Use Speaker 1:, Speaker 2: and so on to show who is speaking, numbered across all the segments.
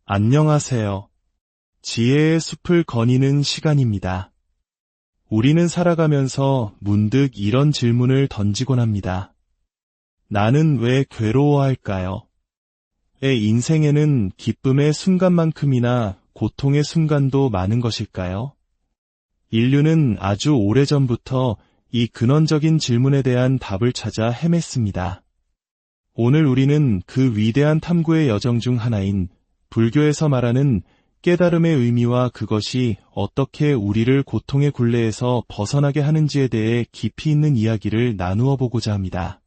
Speaker 1: 안녕하세요. 지혜의 숲을 거니는 시간입니다. 우리는 살아가면서 문득 이런 질문을 던지곤 합니다. 나는 왜 괴로워할까요? 내 인생에는 기쁨의 순간만큼이나 고통의 순간도 많은 것일까요? 인류는 아주 오래전부터 이 근원적인 질문에 대한 답을 찾아 헤맸습니다. 오늘 우리는 그 위대한 탐구의 여정 중 하나인 불교에서 말하는 깨달음의 의미와 그것이 어떻게 우리를 고통의 굴레에서 벗어나게 하는지에 대해 깊이 있는 이야기를 나누어 보고자 합니다.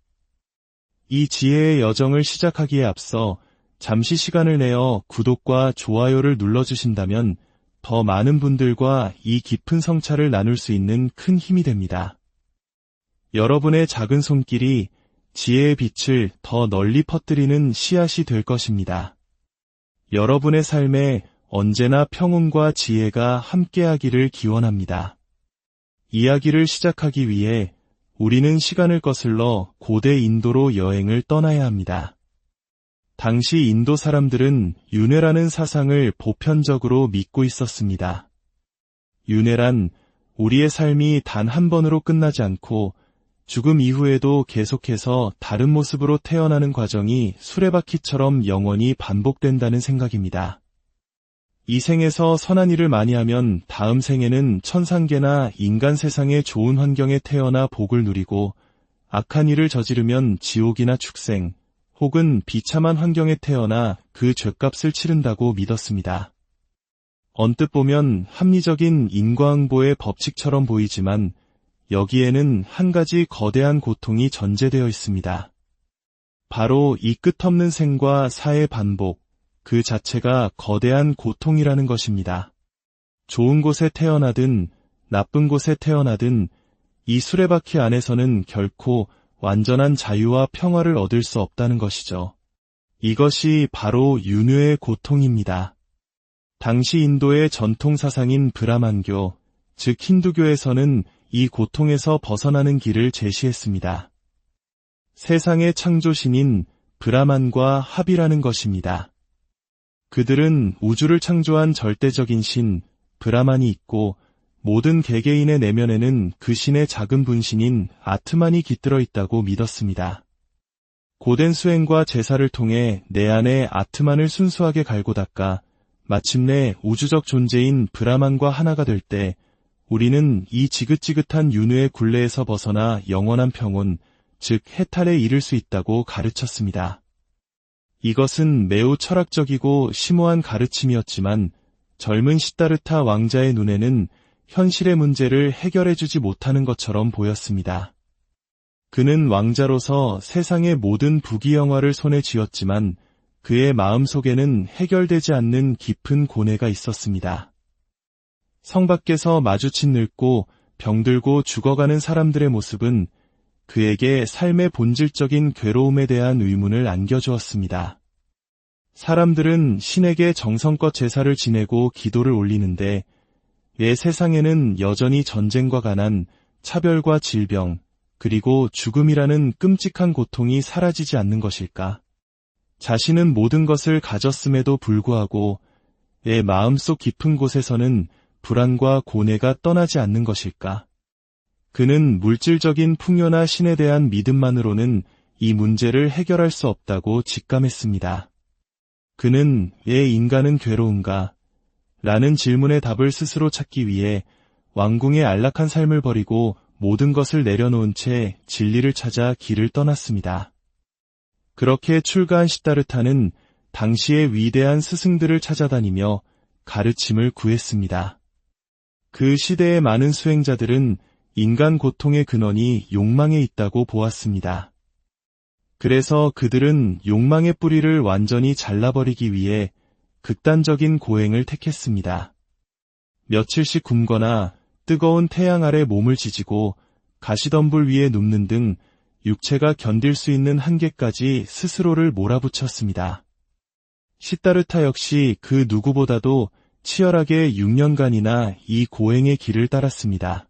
Speaker 1: 이 지혜의 여정을 시작하기에 앞서 잠시 시간을 내어 구독과 좋아요를 눌러주신다면 더 많은 분들과 이 깊은 성찰을 나눌 수 있는 큰 힘이 됩니다. 여러분의 작은 손길이 지혜의 빛을 더 널리 퍼뜨리는 씨앗이 될 것입니다. 여러분의 삶에 언제나 평온과 지혜가 함께하기를 기원합니다. 이야기를 시작하기 위해 우리는 시간을 거슬러 고대 인도로 여행을 떠나야 합니다. 당시 인도 사람들은 윤회라는 사상을 보편적으로 믿고 있었습니다. 윤회란 우리의 삶이 단 한 번으로 끝나지 않고 죽음 이후에도 계속해서 다른 모습으로 태어나는 과정이 수레바퀴처럼 영원히 반복된다는 생각입니다. 이 생에서 선한 일을 많이 하면 다음 생에는 천상계나 인간 세상의 좋은 환경에 태어나 복을 누리고 악한 일을 저지르면 지옥이나 축생 혹은 비참한 환경에 태어나 그 죗값을 치른다고 믿었습니다. 언뜻 보면 합리적인 인과응보의 법칙처럼 보이지만 여기에는 한 가지 거대한 고통이 전제되어 있습니다. 바로 이 끝없는 생과 사의 반복, 그 자체가 거대한 고통이라는 것입니다. 좋은 곳에 태어나든 나쁜 곳에 태어나든 이 수레바퀴 안에서는 결코 완전한 자유와 평화를 얻을 수 없다는 것이죠. 이것이 바로 윤회의 고통입니다. 당시 인도의 전통 사상인 브라만교, 즉 힌두교에서는 이 고통에서 벗어나는 길을 제시했습니다. 세상의 창조신인 브라만과 합이라는 것입니다. 그들은 우주를 창조한 절대적인 신, 브라만이 있고 모든 개개인의 내면에는 그 신의 작은 분신인 아트만이 깃들어 있다고 믿었습니다. 고된 수행과 제사를 통해 내 안에 아트만을 순수하게 갈고 닦아 마침내 우주적 존재인 브라만과 하나가 될 때 우리는 이 지긋지긋한 윤회의 굴레에서 벗어나 영원한 평온, 즉 해탈에 이를 수 있다고 가르쳤습니다. 이것은 매우 철학적이고 심오한 가르침이었지만 젊은 시다르타 왕자의 눈에는 현실의 문제를 해결해주지 못하는 것처럼 보였습니다. 그는 왕자로서 세상의 모든 부귀영화를 손에 쥐었지만 그의 마음속에는 해결되지 않는 깊은 고뇌가 있었습니다. 성 밖에서 마주친 늙고 병들고 죽어가는 사람들의 모습은 그에게 삶의 본질적인 괴로움에 대한 의문을 안겨주었습니다. 사람들은 신에게 정성껏 제사를 지내고 기도를 올리는데 왜 세상에는 여전히 전쟁과 가난, 차별과 질병, 그리고 죽음이라는 끔찍한 고통이 사라지지 않는 것일까? 자신은 모든 것을 가졌음에도 불구하고 왜 마음속 깊은 곳에서는 불안과 고뇌가 떠나지 않는 것일까? 그는 물질적인 풍요나 신에 대한 믿음만으로는 이 문제를 해결할 수 없다고 직감했습니다. 그는 왜 인간은 괴로운가? 라는 질문의 답을 스스로 찾기 위해 왕궁의 안락한 삶을 버리고 모든 것을 내려놓은 채 진리를 찾아 길을 떠났습니다. 그렇게 출가한 시다르타는 당시의 위대한 스승들을 찾아다니며 가르침을 구했습니다. 그 시대의 많은 수행자들은 인간 고통의 근원이 욕망에 있다고 보았습니다. 그래서 그들은 욕망의 뿌리를 완전히 잘라버리기 위해 극단적인 고행을 택했습니다. 며칠씩 굶거나 뜨거운 태양 아래 몸을 지지고 가시덤불 위에 눕는 등 육체가 견딜 수 있는 한계까지 스스로를 몰아붙였습니다. 시다르타 역시 그 누구보다도 치열하게 6년간이나 이 고행의 길을 따랐습니다.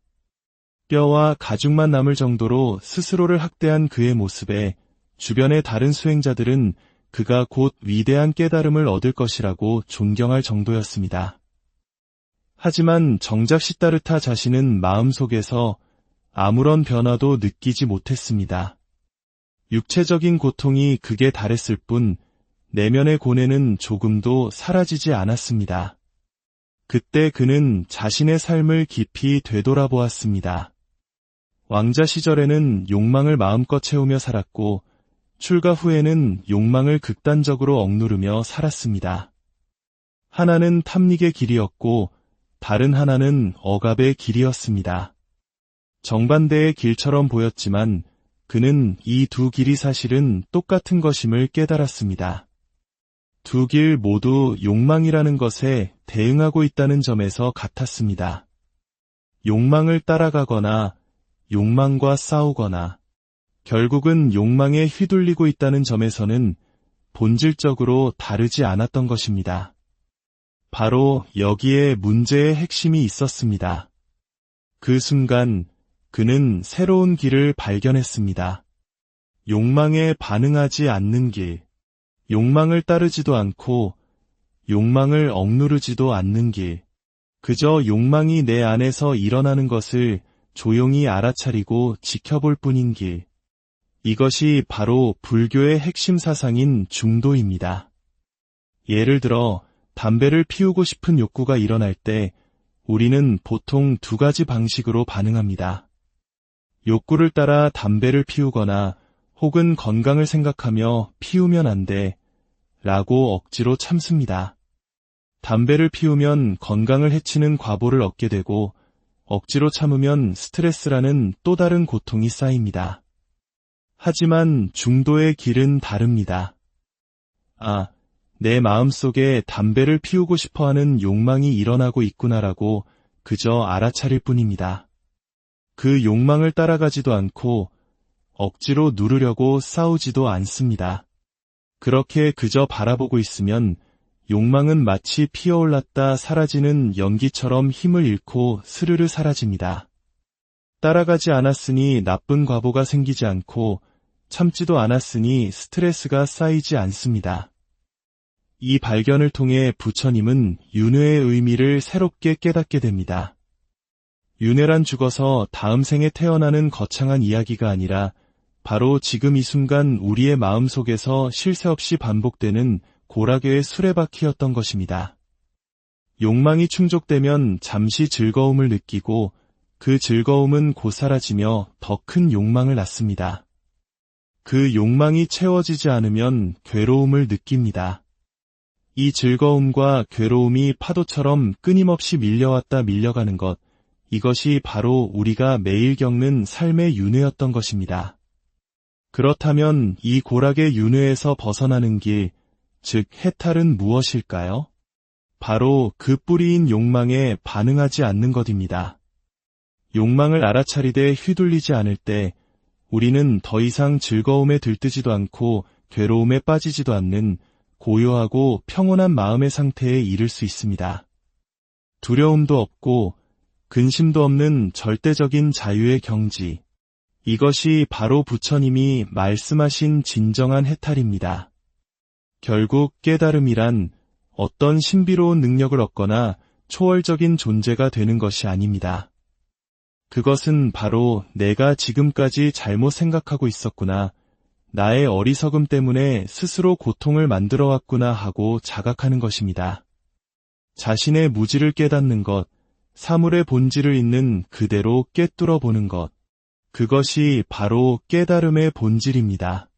Speaker 1: 뼈와 가죽만 남을 정도로 스스로를 학대한 그의 모습에 주변의 다른 수행자들은 그가 곧 위대한 깨달음을 얻을 것이라고 존경할 정도였습니다. 하지만 정작 시다르타 자신은 마음속에서 아무런 변화도 느끼지 못했습니다. 육체적인 고통이 극에 달했을 뿐 내면의 고뇌는 조금도 사라지지 않았습니다. 그때 그는 자신의 삶을 깊이 되돌아보았습니다. 왕자 시절에는 욕망을 마음껏 채우며 살았고 출가 후에는 욕망을 극단적으로 억누르며 살았습니다. 하나는 탐닉의 길이었고 다른 하나는 억압의 길이었습니다. 정반대의 길처럼 보였지만 그는 이 두 길이 사실은 똑같은 것임을 깨달았습니다. 두 길 모두 욕망이라는 것에 대응하고 있다는 점에서 같았습니다. 욕망을 따라가거나 욕망과 싸우거나 결국은 욕망에 휘둘리고 있다는 점에서는 본질적으로 다르지 않았던 것입니다. 바로 여기에 문제의 핵심이 있었습니다. 그 순간 그는 새로운 길을 발견했습니다. 욕망에 반응하지 않는 길, 욕망을 따르지도 않고 욕망을 억누르지도 않는 길, 그저 욕망이 내 안에서 일어나는 것을 조용히 알아차리고 지켜볼 뿐인 길. 이것이 바로 불교의 핵심 사상인 중도입니다. 예를 들어 담배를 피우고 싶은 욕구가 일어날 때 우리는 보통 두 가지 방식으로 반응합니다. 욕구를 따라 담배를 피우거나 혹은 건강을 생각하며 피우면 안 돼 라고 억지로 참습니다. 담배를 피우면 건강을 해치는 과보를 얻게 되고 억지로 참으면 스트레스라는 또 다른 고통이 쌓입니다. 하지만 중도의 길은 다릅니다. 내 마음속에 담배를 피우고 싶어하는 욕망이 일어나고 있구나라고 그저 알아차릴 뿐입니다. 그 욕망을 따라가지도 않고 억지로 누르려고 싸우지도 않습니다. 그렇게 그저 바라보고 있으면 욕망은 마치 피어올랐다 사라지는 연기처럼 힘을 잃고 스르르 사라집니다. 따라가지 않았으니 나쁜 과보가 생기지 않고 참지도 않았으니 스트레스가 쌓이지 않습니다. 이 발견을 통해 부처님은 윤회의 의미를 새롭게 깨닫게 됩니다. 윤회란 죽어서 다음 생에 태어나는 거창한 이야기가 아니라 바로 지금 이 순간 우리의 마음속에서 쉴 새 없이 반복되는 고락의 수레바퀴였던 것입니다. 욕망이 충족되면 잠시 즐거움을 느끼고 그 즐거움은 곧 사라지며 더 큰 욕망을 낳습니다. 그 욕망이 채워지지 않으면 괴로움을 느낍니다. 이 즐거움과 괴로움이 파도처럼 끊임없이 밀려왔다 밀려가는 것, 이것이 바로 우리가 매일 겪는 삶의 윤회였던 것입니다. 그렇다면 이 고락의 윤회에서 벗어나는 길, 즉 해탈은 무엇일까요? 바로 그 뿌리인 욕망에 반응하지 않는 것입니다. 욕망을 알아차리되 휘둘리지 않을 때 우리는 더 이상 즐거움에 들뜨지도 않고 괴로움에 빠지지도 않는 고요하고 평온한 마음의 상태에 이를 수 있습니다. 두려움도 없고 근심도 없는 절대적인 자유의 경지. 이것이 바로 부처님이 말씀하신 진정한 해탈입니다. 결국 깨달음이란 어떤 신비로운 능력을 얻거나 초월적인 존재가 되는 것이 아닙니다. 그것은 바로 내가 지금까지 잘못 생각하고 있었구나, 나의 어리석음 때문에 스스로 고통을 만들어왔구나 하고 자각하는 것입니다. 자신의 무지를 깨닫는 것, 사물의 본질을 있는 그대로 꿰뚫어 보는 것, 그것이 바로 깨달음의 본질입니다.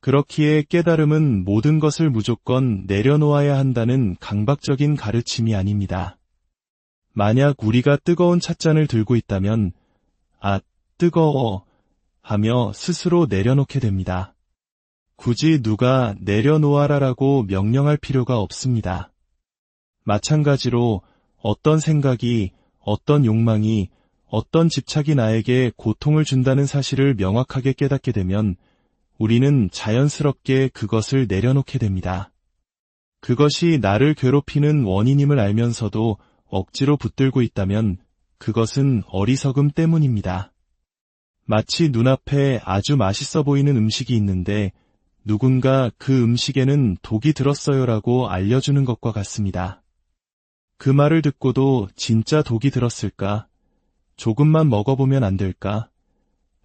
Speaker 1: 그렇기에 깨달음은 모든 것을 무조건 내려놓아야 한다는 강박적인 가르침이 아닙니다. 만약 우리가 뜨거운 찻잔을 들고 있다면 뜨거워 하며 스스로 내려놓게 됩니다. 굳이 누가 내려놓아라라고 명령할 필요가 없습니다. 마찬가지로 어떤 생각이, 어떤 욕망이, 어떤 집착이 나에게 고통을 준다는 사실을 명확하게 깨닫게 되면 우리는 자연스럽게 그것을 내려놓게 됩니다. 그것이 나를 괴롭히는 원인임을 알면서도 억지로 붙들고 있다면 그것은 어리석음 때문입니다. 마치 눈앞에 아주 맛있어 보이는 음식이 있는데 누군가 그 음식에는 독이 들었어요라고 알려주는 것과 같습니다. 그 말을 듣고도 진짜 독이 들었을까? 조금만 먹어보면 안 될까?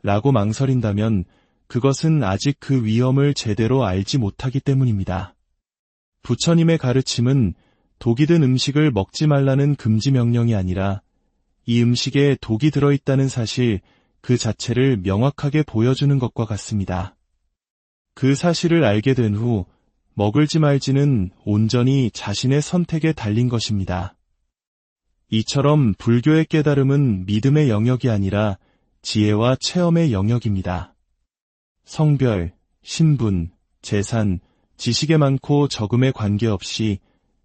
Speaker 1: 라고 망설인다면 그것은 아직 그 위험을 제대로 알지 못하기 때문입니다. 부처님의 가르침은 독이 든 음식을 먹지 말라는 금지 명령이 아니라 이 음식에 독이 들어있다는 사실 그 자체를 명확하게 보여주는 것과 같습니다. 그 사실을 알게 된 후 먹을지 말지는 온전히 자신의 선택에 달린 것입니다. 이처럼 불교의 깨달음은 믿음의 영역이 아니라 지혜와 체험의 영역입니다. 성별, 신분, 재산, 지식의 많고 적음에 관계없이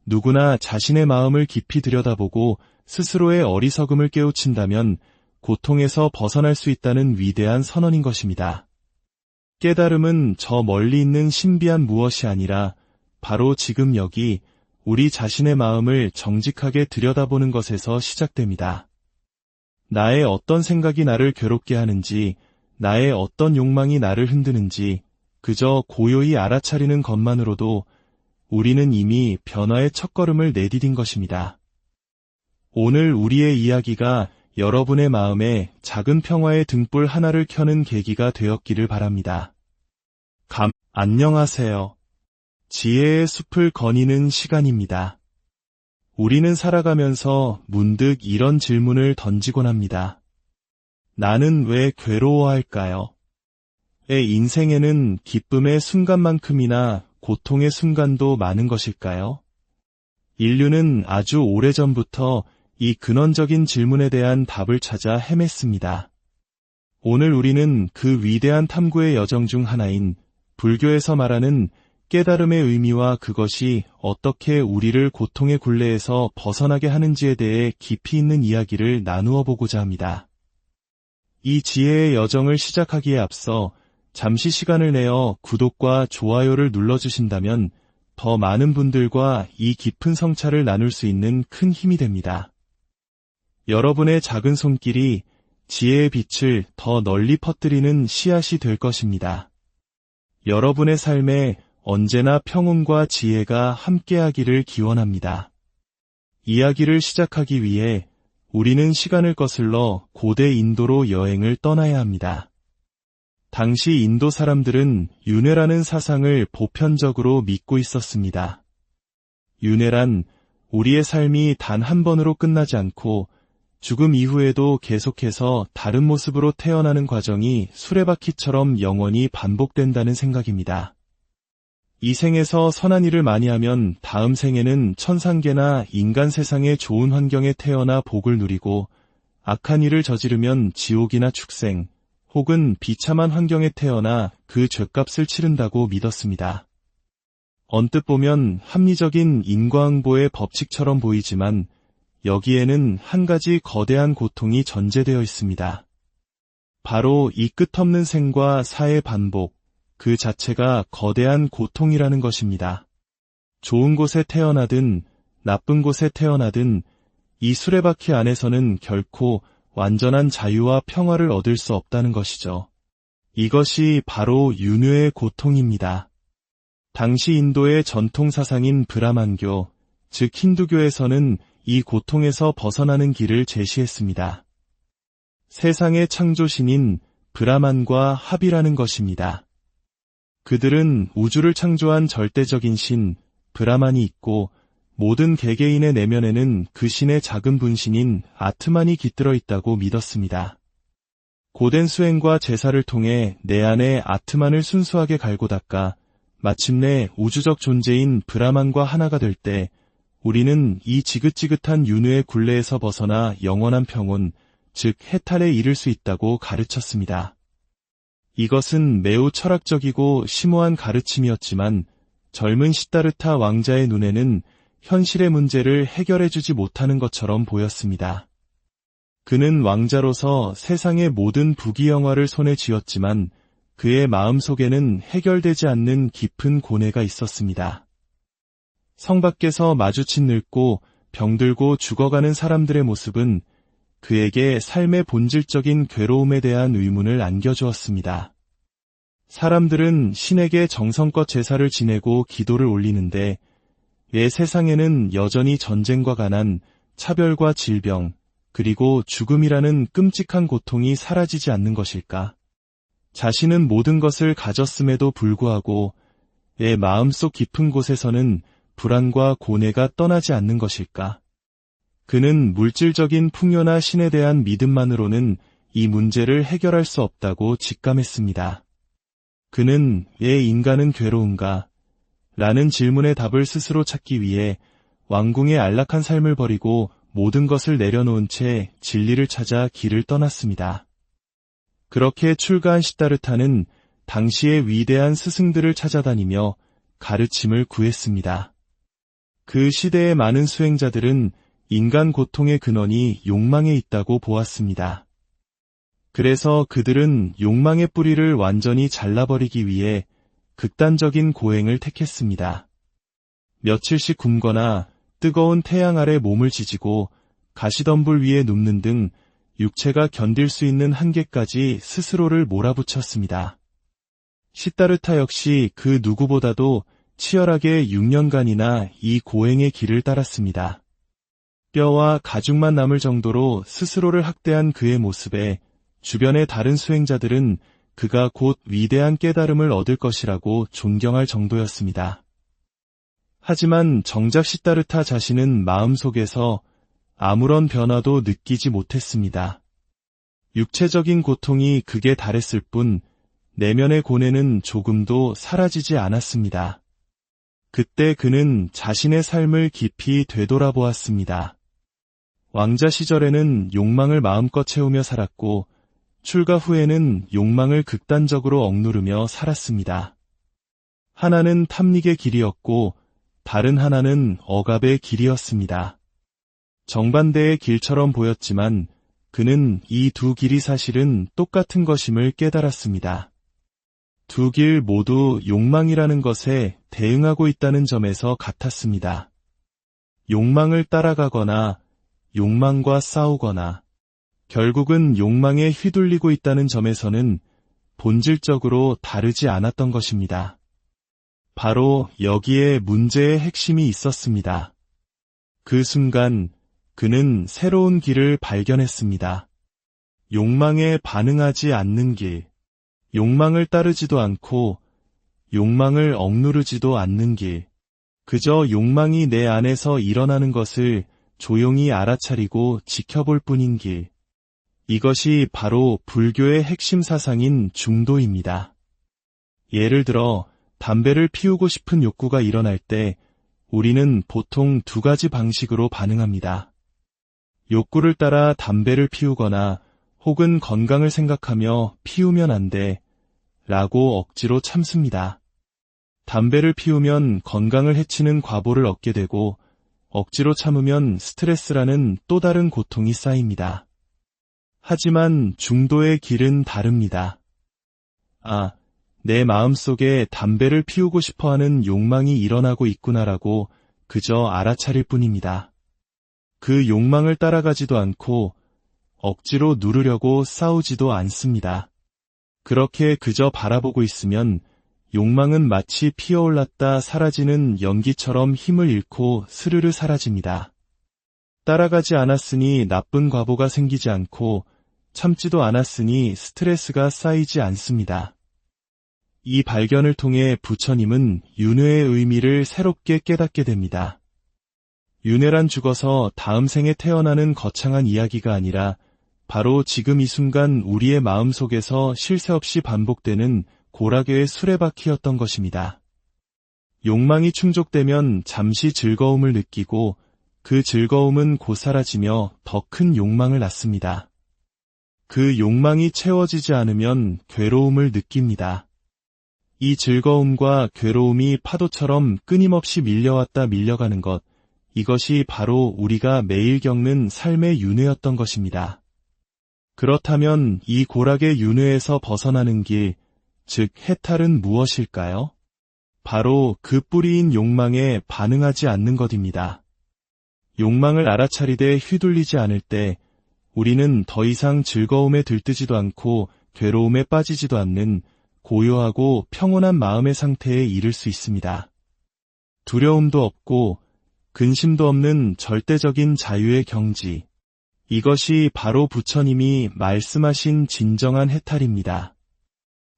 Speaker 1: 누구나 자신의 마음을 깊이 들여다보고 스스로의 어리석음을 깨우친다면 고통에서 벗어날 수 있다는 위대한 선언인 것입니다. 깨달음은 저 멀리 있는 신비한 무엇이 아니라 바로 지금 여기 우리 자신의 마음을 정직하게 들여다보는 것에서 시작됩니다. 나의 어떤 생각이 나를 괴롭게 하는지, 나의 어떤 욕망이 나를 흔드는지 그저 고요히 알아차리는 것만으로도 우리는 이미 변화의 첫걸음을 내디딘 것입니다. 오늘 우리의 이야기가 여러분의 마음에 작은 평화의 등불 하나를 켜는 계기가 되었기를 바랍니다. 안녕하세요. 지혜의 숲을 거니는 시간입니다. 우리는 살아가면서 문득 이런 질문을 던지곤 합니다. 나는 왜 괴로워할까요? 내 인생에는 기쁨의 순간만큼이나 고통의 순간도 많은 것일까요? 인류는 아주 오래전부터 이 근원적인 질문에 대한 답을 찾아 헤맸습니다. 오늘 우리는 그 위대한 탐구의 여정 중 하나인 불교에서 말하는 깨달음의 의미와 그것이 어떻게 우리를 고통의 굴레에서 벗어나게 하는지에 대해 깊이 있는 이야기를 나누어 보고자 합니다. 이 지혜의 여정을 시작하기에 앞서 잠시 시간을 내어 구독과 좋아요를 눌러주신다면 더 많은 분들과 이 깊은 성찰을 나눌 수 있는 큰 힘이 됩니다. 여러분의 작은 손길이 지혜의 빛을 더 널리 퍼뜨리는 씨앗이 될 것입니다. 여러분의 삶에 언제나 평온과 지혜가 함께하기를 기원합니다. 이야기를 시작하기 위해 우리는 시간을 거슬러 고대 인도로 여행을 떠나야 합니다. 당시 인도 사람들은 윤회라는 사상을 보편적으로 믿고 있었습니다. 윤회란 우리의 삶이 단 한 번으로 끝나지 않고 죽음 이후에도 계속해서 다른 모습으로 태어나는 과정이 수레바퀴처럼 영원히 반복된다는 생각입니다. 이 생에서 선한 일을 많이 하면 다음 생에는 천상계나 인간 세상의 좋은 환경에 태어나 복을 누리고 악한 일을 저지르면 지옥이나 축생 혹은 비참한 환경에 태어나 그 죗값을 치른다고 믿었습니다. 언뜻 보면 합리적인 인과응보의 법칙처럼 보이지만 여기에는 한 가지 거대한 고통이 전제되어 있습니다. 바로 이 끝없는 생과 사의 반복, 그 자체가 거대한 고통이라는 것입니다. 좋은 곳에 태어나든 나쁜 곳에 태어나든 이 수레바퀴 안에서는 결코 완전한 자유와 평화를 얻을 수 없다는 것이죠. 이것이 바로 윤회의 고통입니다. 당시 인도의 전통 사상인 브라만교, 즉 힌두교에서는 이 고통에서 벗어나는 길을 제시했습니다. 세상의 창조신인 브라만과 합이라는 것입니다. 그들은 우주를 창조한 절대적인 신, 브라만이 있고 모든 개개인의 내면에는 그 신의 작은 분신인 아트만이 깃들어 있다고 믿었습니다. 고된 수행과 제사를 통해 내 안에 아트만을 순수하게 갈고 닦아 마침내 우주적 존재인 브라만과 하나가 될 때 우리는 이 지긋지긋한 윤회의 굴레에서 벗어나 영원한 평온, 즉 해탈에 이를 수 있다고 가르쳤습니다. 이것은 매우 철학적이고 심오한 가르침이었지만 젊은 시다르타 왕자의 눈에는 현실의 문제를 해결해주지 못하는 것처럼 보였습니다. 그는 왕자로서 세상의 모든 부귀영화를 손에 쥐었지만 그의 마음속에는 해결되지 않는 깊은 고뇌가 있었습니다. 성 밖에서 마주친 늙고 병들고 죽어가는 사람들의 모습은 그에게 삶의 본질적인 괴로움에 대한 의문을 안겨주었습니다. 사람들은 신에게 정성껏 제사를 지내고 기도를 올리는데 왜 세상에는 여전히 전쟁과 가난, 차별과 질병, 그리고 죽음이라는 끔찍한 고통이 사라지지 않는 것일까? 자신은 모든 것을 가졌음에도 불구하고 왜 마음속 깊은 곳에서는 불안과 고뇌가 떠나지 않는 것일까? 그는 물질적인 풍요나 신에 대한 믿음만으로는 이 문제를 해결할 수 없다고 직감했습니다. 그는 왜 인간은 괴로운가? 라는 질문의 답을 스스로 찾기 위해 왕궁의 안락한 삶을 버리고 모든 것을 내려놓은 채 진리를 찾아 길을 떠났습니다. 그렇게 출가한 시다르타는 당시의 위대한 스승들을 찾아다니며 가르침을 구했습니다. 그 시대의 많은 수행자들은 인간 고통의 근원이 욕망에 있다고 보았습니다. 그래서 그들은 욕망의 뿌리를 완전히 잘라버리기 위해 극단적인 고행을 택했습니다. 며칠씩 굶거나 뜨거운 태양 아래 몸을 지지고 가시덤불 위에 눕는 등 육체가 견딜 수 있는 한계까지 스스로를 몰아붙였습니다. 시다르타 역시 그 누구보다도 치열하게 6년간이나 이 고행의 길을 따랐습니다. 뼈와 가죽만 남을 정도로 스스로를 학대한 그의 모습에 주변의 다른 수행자들은 그가 곧 위대한 깨달음을 얻을 것이라고 존경할 정도였습니다. 하지만 정작 시다르타 자신은 마음속에서 아무런 변화도 느끼지 못했습니다. 육체적인 고통이 극에 달했을 뿐 내면의 고뇌는 조금도 사라지지 않았습니다. 그때 그는 자신의 삶을 깊이 되돌아보았습니다. 왕자 시절에는 욕망을 마음껏 채우며 살았고 출가 후에는 욕망을 극단적으로 억누르며 살았습니다. 하나는 탐닉의 길이었고 다른 하나는 억압의 길이었습니다. 정반대의 길처럼 보였지만 그는 이 두 길이 사실은 똑같은 것임을 깨달았습니다. 두 길 모두 욕망이라는 것에 대응하고 있다는 점에서 같았습니다. 욕망을 따라가거나 욕망과 싸우거나 결국은 욕망에 휘둘리고 있다는 점에서는 본질적으로 다르지 않았던 것입니다. 바로 여기에 문제의 핵심이 있었습니다. 그 순간 그는 새로운 길을 발견했습니다. 욕망에 반응하지 않는 길, 욕망을 따르지도 않고 욕망을 억누르지도 않는 길, 그저 욕망이 내 안에서 일어나는 것을 조용히 알아차리고 지켜볼 뿐인 길. 이것이 바로 불교의 핵심 사상인 중도입니다. 예를 들어 담배를 피우고 싶은 욕구가 일어날 때 우리는 보통 두 가지 방식으로 반응합니다. 욕구를 따라 담배를 피우거나 혹은 건강을 생각하며 피우면 안 돼 라고 억지로 참습니다. 담배를 피우면 건강을 해치는 과보를 얻게 되고 억지로 참으면 스트레스라는 또 다른 고통이 쌓입니다. 하지만 중도의 길은 다릅니다. 내 마음속에 담배를 피우고 싶어하는 욕망이 일어나고 있구나라고 그저 알아차릴 뿐입니다. 그 욕망을 따라가지도 않고 억지로 누르려고 싸우지도 않습니다. 그렇게 그저 바라보고 있으면 욕망은 마치 피어올랐다 사라지는 연기처럼 힘을 잃고 스르르 사라집니다. 따라가지 않았으니 나쁜 과보가 생기지 않고 참지도 않았으니 스트레스가 쌓이지 않습니다. 이 발견을 통해 부처님은 윤회의 의미를 새롭게 깨닫게 됩니다. 윤회란 죽어서 다음 생에 태어나는 거창한 이야기가 아니라 바로 지금 이 순간 우리의 마음속에서 쉴 새 없이 반복되는 고락의 수레바퀴였던 것입니다. 욕망이 충족되면 잠시 즐거움을 느끼고 그 즐거움은 곧 사라지며 더 큰 욕망을 낳습니다. 그 욕망이 채워지지 않으면 괴로움을 느낍니다. 이 즐거움과 괴로움이 파도처럼 끊임없이 밀려왔다 밀려가는 것, 이것이 바로 우리가 매일 겪는 삶의 윤회였던 것입니다. 그렇다면 이 고락의 윤회에서 벗어나는 길, 즉 해탈은 무엇일까요? 바로 그 뿌리인 욕망에 반응하지 않는 것입니다. 욕망을 알아차리되 휘둘리지 않을 때 우리는 더 이상 즐거움에 들뜨지도 않고 괴로움에 빠지지도 않는 고요하고 평온한 마음의 상태에 이를 수 있습니다. 두려움도 없고 근심도 없는 절대적인 자유의 경지. 이것이 바로 부처님이 말씀하신 진정한 해탈입니다.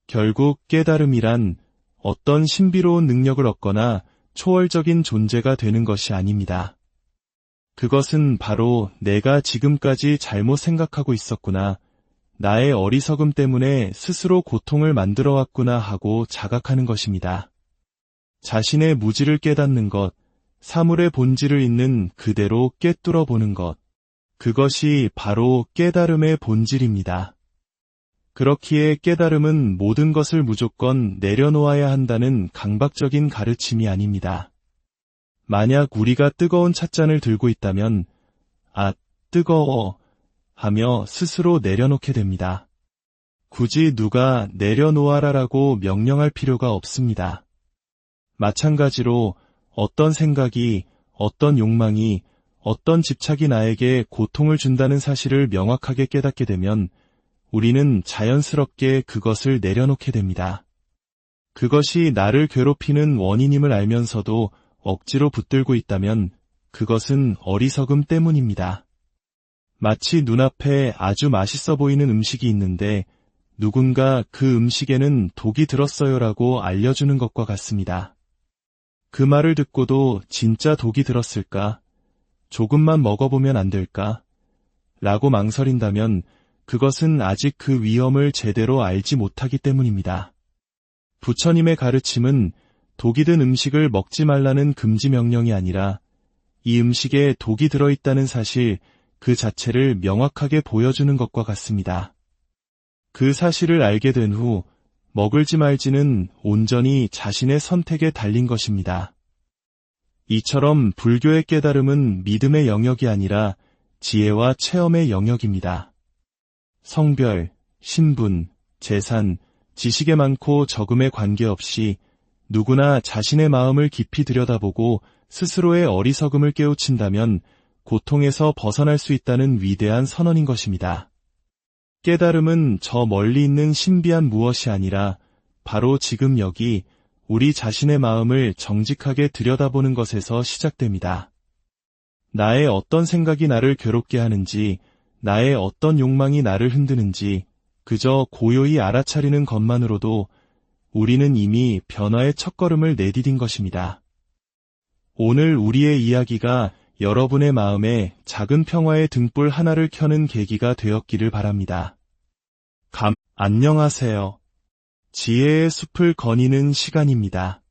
Speaker 1: 결국 깨달음이란 어떤 신비로운 능력을 얻거나 초월적인 존재가 되는 것이 아닙니다. 그것은 바로 내가 지금까지 잘못 생각하고 있었구나, 나의 어리석음 때문에 스스로 고통을 만들어왔구나 하고 자각하는 것입니다. 자신의 무지를 깨닫는 것, 사물의 본질을 있는 그대로 꿰뚫어 보는 것, 그것이 바로 깨달음의 본질입니다. 그렇기에 깨달음은 모든 것을 무조건 내려놓아야 한다는 강박적인 가르침이 아닙니다. 만약 우리가 뜨거운 찻잔을 들고 있다면 아, 뜨거워 하며 스스로 내려놓게 됩니다. 굳이 누가 내려놓아라라고 명령할 필요가 없습니다. 마찬가지로 어떤 생각이, 어떤 욕망이, 어떤 집착이 나에게 고통을 준다는 사실을 명확하게 깨닫게 되면 우리는 자연스럽게 그것을 내려놓게 됩니다. 그것이 나를 괴롭히는 원인임을 알면서도 억지로 붙들고 있다면 그것은 어리석음 때문입니다. 마치 눈앞에 아주 맛있어 보이는 음식이 있는데 누군가 그 음식에는 독이 들었어요라고 알려주는 것과 같습니다. 그 말을 듣고도 진짜 독이 들었을까? 조금만 먹어보면 안 될까? 라고 망설인다면 그것은 아직 그 위험을 제대로 알지 못하기 때문입니다. 부처님의 가르침은 독이 든 음식을 먹지 말라는 금지 명령이 아니라 이 음식에 독이 들어있다는 사실 그 자체를 명확하게 보여주는 것과 같습니다. 그 사실을 알게 된 후 먹을지 말지는 온전히 자신의 선택에 달린 것입니다. 이처럼 불교의 깨달음은 믿음의 영역이 아니라 지혜와 체험의 영역입니다. 성별, 신분, 재산, 지식의 많고 적음에 관계없이 누구나 자신의 마음을 깊이 들여다보고 스스로의 어리석음을 깨우친다면 고통에서 벗어날 수 있다는 위대한 선언인 것입니다. 깨달음은 저 멀리 있는 신비한 무엇이 아니라 바로 지금 여기 우리 자신의 마음을 정직하게 들여다보는 것에서 시작됩니다. 나의 어떤 생각이 나를 괴롭게 하는지, 나의 어떤 욕망이 나를 흔드는지 그저 고요히 알아차리는 것만으로도 우리는 이미 변화의 첫걸음을 내디딘 것입니다. 오늘 우리의 이야기가 여러분의 마음에 작은 평화의 등불 하나를 켜는 계기가 되었기를 바랍니다. 안녕하세요. 지혜의 숲을 거니는 시간입니다.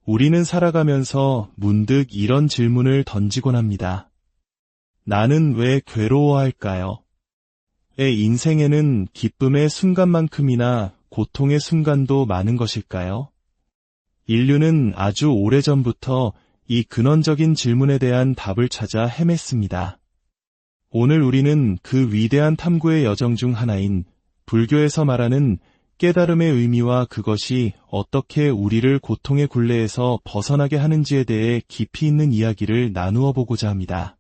Speaker 1: 우리는 살아가면서 문득 이런 질문을 던지곤 합니다. 나는 왜 괴로워할까요? 내 인생에는 기쁨의 순간만큼이나 고통의 순간도 많은 것일까요? 인류는 아주 오래전부터 이 근원적인 질문에 대한 답을 찾아 헤맸습니다. 오늘 우리는 그 위대한 탐구의 여정 중 하나인 불교에서 말하는 깨달음의 의미와 그것이 어떻게 우리를 고통의 굴레에서 벗어나게 하는지에 대해 깊이 있는 이야기를 나누어 보고자 합니다.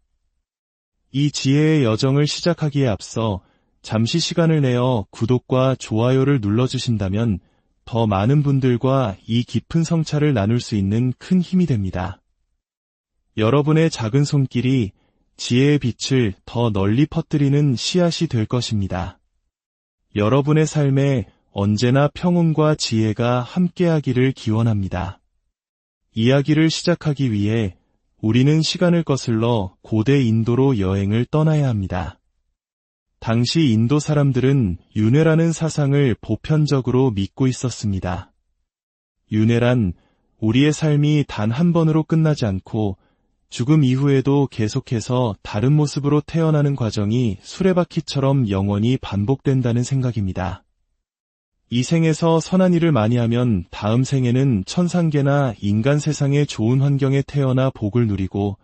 Speaker 1: 이 지혜의 여정을 시작하기에 앞서 잠시 시간을 내어 구독과 좋아요를 눌러주신다면 더 많은 분들과 이 깊은 성찰을 나눌 수 있는 큰 힘이 됩니다. 여러분의 작은 손길이 지혜의 빛을 더 널리 퍼뜨리는 씨앗이 될 것입니다. 여러분의 삶에 언제나 평온과 지혜가 함께하기를 기원합니다. 이야기를 시작하기 위해 우리는 시간을 거슬러 고대 인도로 여행을 떠나야 합니다. 당시 인도 사람들은 윤회라는 사상을 보편적으로 믿고 있었습니다. 윤회란 우리의 삶이 단 한 번으로 끝나지 않고 죽음 이후에도 계속해서 다른 모습으로 태어나는 과정이 수레바퀴처럼 영원히 반복된다는 생각입니다. 이 생에서 선한 일을 많이 하면 다음 생에는 천상계나 인간 세상의 좋은 환경에 태어나 복을 누리고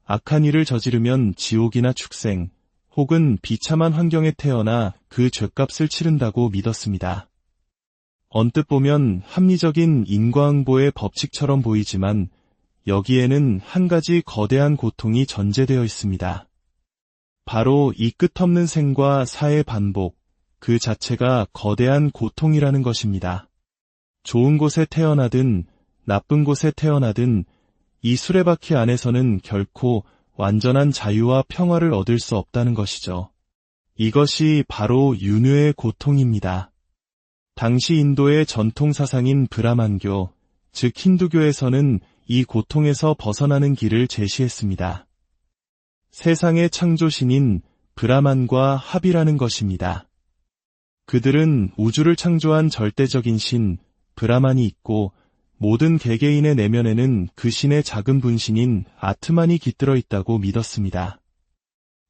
Speaker 1: 악한 일을 저지르면 지옥이나 축생 혹은 비참한 환경에 태어나 그 죗값을 치른다고 믿었습니다. 언뜻 보면 합리적인 인과응보의 법칙처럼 보이지만 여기에는 한 가지 거대한 고통이 전제되어 있습니다. 바로 이 끝없는 생과 사의 반복, 그 자체가 거대한 고통이라는 것입니다. 좋은 곳에 태어나든 나쁜 곳에 태어나든 이 수레바퀴 안에서는 결코 완전한 자유와 평화를 얻을 수 없다는 것이죠. 이것이 바로 윤회의 고통입니다. 당시 인도의 전통 사상인 브라만교, 즉 힌두교에서는 이 고통에서 벗어나는 길을 제시했습니다. 세상의 창조신인 브라만과 합이라는 것입니다. 그들은 우주를 창조한 절대적인 신, 브라만이 있고 모든 개개인의 내면에는 그 신의 작은 분신인 아트만이 깃들어 있다고 믿었습니다.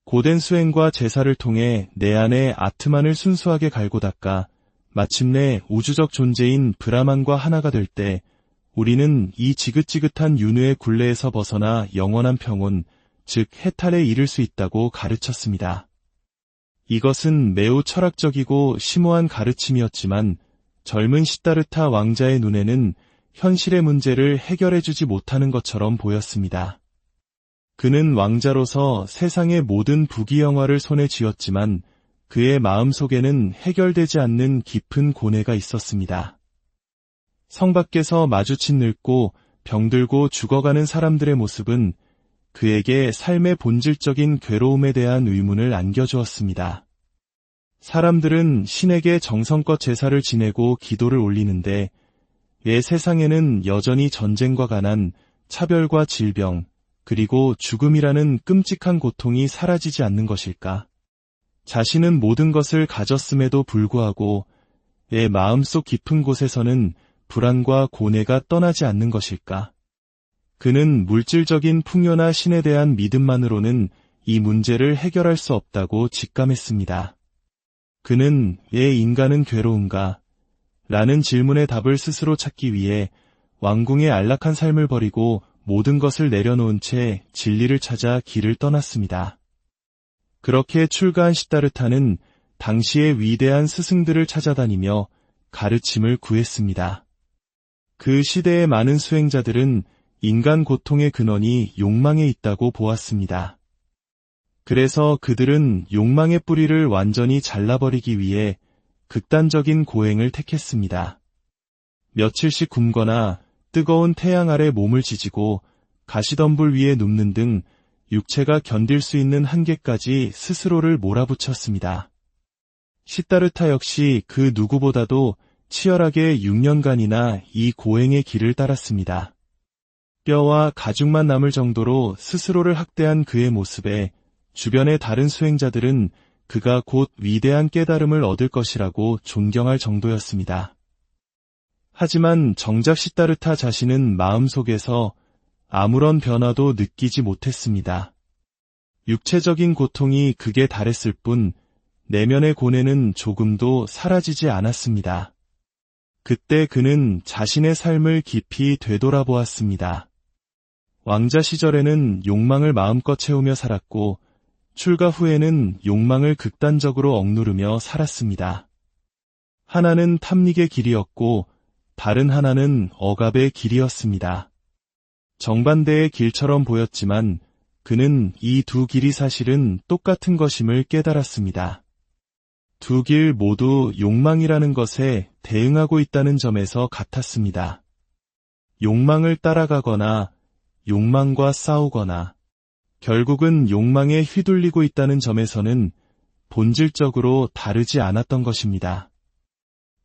Speaker 1: 고된 수행과 제사를 통해 내 안에 아트만을 순수하게 갈고 닦아 마침내 우주적 존재인 브라만과 하나가 될 때 우리는 이 지긋지긋한 윤회의 굴레에서 벗어나 영원한 평온, 즉 해탈에 이를 수 있다고 가르쳤습니다. 이것은 매우 철학적이고 심오한 가르침이었지만 젊은 시다르타 왕자의 눈에는 현실의 문제를 해결해주지 못하는 것처럼 보였습니다. 그는 왕자로서 세상의 모든 부귀영화를 손에 쥐었지만 그의 마음속에는 해결되지 않는 깊은 고뇌가 있었습니다. 성 밖에서 마주친 늙고 병들고 죽어가는 사람들의 모습은 그에게 삶의 본질적인 괴로움에 대한 의문을 안겨주었습니다. 사람들은 신에게 정성껏 제사를 지내고 기도를 올리는데 왜 세상에는 여전히 전쟁과 가난, 차별과 질병, 그리고 죽음이라는 끔찍한 고통이 사라지지 않는 것일까? 자신은 모든 것을 가졌음에도 불구하고 내 마음속 깊은 곳에서는 불안과 고뇌가 떠나지 않는 것일까? 그는 물질적인 풍요나 신에 대한 믿음만으로는 이 문제를 해결할 수 없다고 직감했습니다. 그는 왜 인간은 괴로운가? 라는 질문의 답을 스스로 찾기 위해 왕궁의 안락한 삶을 버리고 모든 것을 내려놓은 채 진리를 찾아 길을 떠났습니다. 그렇게 출가한 시다르타는 당시의 위대한 스승들을 찾아다니며 가르침을 구했습니다. 그 시대의 많은 수행자들은 인간 고통의 근원이 욕망에 있다고 보았습니다. 그래서 그들은 욕망의 뿌리를 완전히 잘라버리기 위해 극단적인 고행을 택했습니다. 며칠씩 굶거나 뜨거운 태양 아래 몸을 지지고 가시덤불 위에 눕는 등 육체가 견딜 수 있는 한계까지 스스로를 몰아붙였습니다. 시다르타 역시 그 누구보다도 치열하게 6년간이나 이 고행의 길을 따랐습니다. 뼈와 가죽만 남을 정도로 스스로를 학대한 그의 모습에 주변의 다른 수행자들은 그가 곧 위대한 깨달음을 얻을 것이라고 존경할 정도였습니다. 하지만 정작 시다르타 자신은 마음속에서 아무런 변화도 느끼지 못했습니다. 육체적인 고통이 극에 달했을 뿐 내면의 고뇌는 조금도 사라지지 않았습니다. 그때 그는 자신의 삶을 깊이 되돌아보았습니다. 왕자 시절에는 욕망을 마음껏 채우며 살았고 출가 후에는 욕망을 극단적으로 억누르며 살았습니다. 하나는 탐닉의 길이었고 다른 하나는 억압의 길이었습니다. 정반대의 길처럼 보였지만 그는 이 두 길이 사실은 똑같은 것임을 깨달았습니다. 두 길 모두 욕망이라는 것에 대응하고 있다는 점에서 같았습니다. 욕망을 따라가거나 욕망과 싸우거나 결국은 욕망에 휘둘리고 있다는 점에서는 본질적으로 다르지 않았던 것입니다.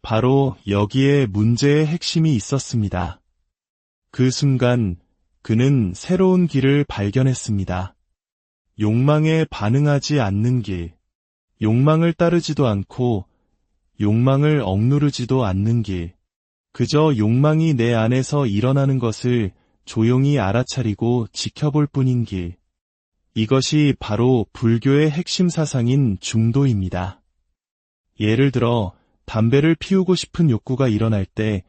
Speaker 1: 바로 여기에 문제의 핵심이 있었습니다. 그 순간 그는 새로운 길을 발견했습니다. 욕망에 반응하지 않는 길, 욕망을 따르지도 않고 욕망을 억누르지도 않는 길, 그저 욕망이 내 안에서 일어나는 것을 조용히 알아차리고 지켜볼 뿐인 길. 이것이 바로 불교의 핵심 사상인 중도입니다. 예를 들어 담배를 피우고 싶은 욕구가 일어날 때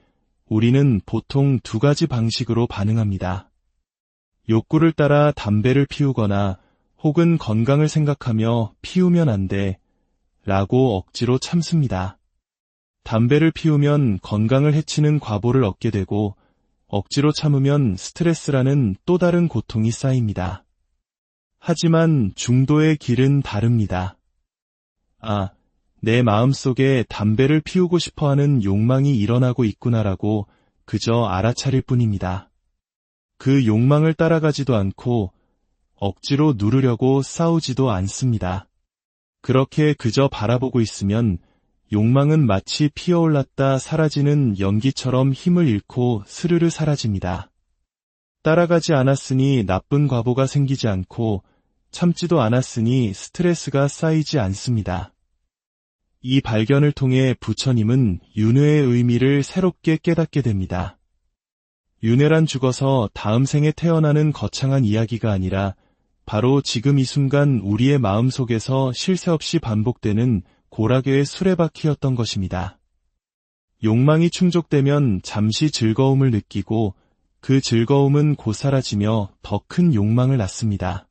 Speaker 1: 우리는 보통 두 가지 방식으로 반응합니다. 욕구를 따라 담배를 피우거나 혹은 건강을 생각하며 피우면 안 돼 라고 억지로 참습니다. 담배를 피우면 건강을 해치는 과보를 얻게 되고 억지로 참으면 스트레스라는 또 다른 고통이 쌓입니다. 하지만 중도의 길은 다릅니다. 내 마음속에 담배를 피우고 싶어하는 욕망이 일어나고 있구나라고 그저 알아차릴 뿐입니다. 그 욕망을 따라가지도 않고 억지로 누르려고 싸우지도 않습니다. 그렇게 그저 바라보고 있으면 욕망은 마치 피어올랐다 사라지는 연기처럼 힘을 잃고 스르르 사라집니다. 따라가지 않았으니 나쁜 과보가 생기지 않고 참지도 않았으니 스트레스가 쌓이지 않습니다. 이 발견을 통해 부처님은 윤회의 의미를 새롭게 깨닫게 됩니다. 윤회란 죽어서 다음 생에 태어나는 거창한 이야기가 아니라 바로 지금 이 순간 우리의 마음속에서 쉴 새 없이 반복되는 고락의 수레바퀴였던 것입니다. 욕망이 충족되면 잠시 즐거움을 느끼고 그 즐거움은 곧 사라지며 더 큰 욕망을 낳습니다.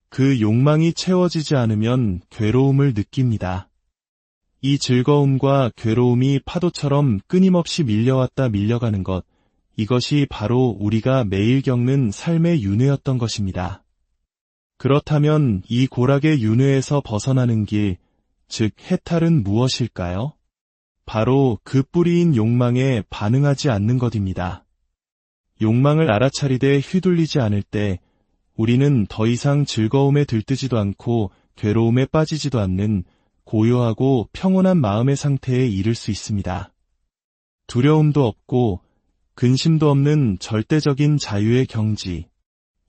Speaker 1: 그 욕망이 채워지지 않으면 괴로움을 느낍니다. 이 즐거움과 괴로움이 파도처럼 끊임없이 밀려왔다 밀려가는 것, 이것이 바로 우리가 매일 겪는 삶의 윤회였던 것입니다. 그렇다면 이 고락의 윤회에서 벗어나는 길, 즉 해탈은 무엇일까요? 바로 그 뿌리인 욕망에 반응하지 않는 것입니다. 욕망을 알아차리되 휘둘리지 않을 때 우리는 더 이상 즐거움에 들뜨지도 않고 괴로움에 빠지지도 않는 고요하고 평온한 마음의 상태에 이를 수 있습니다. 두려움도 없고 근심도 없는 절대적인 자유의 경지.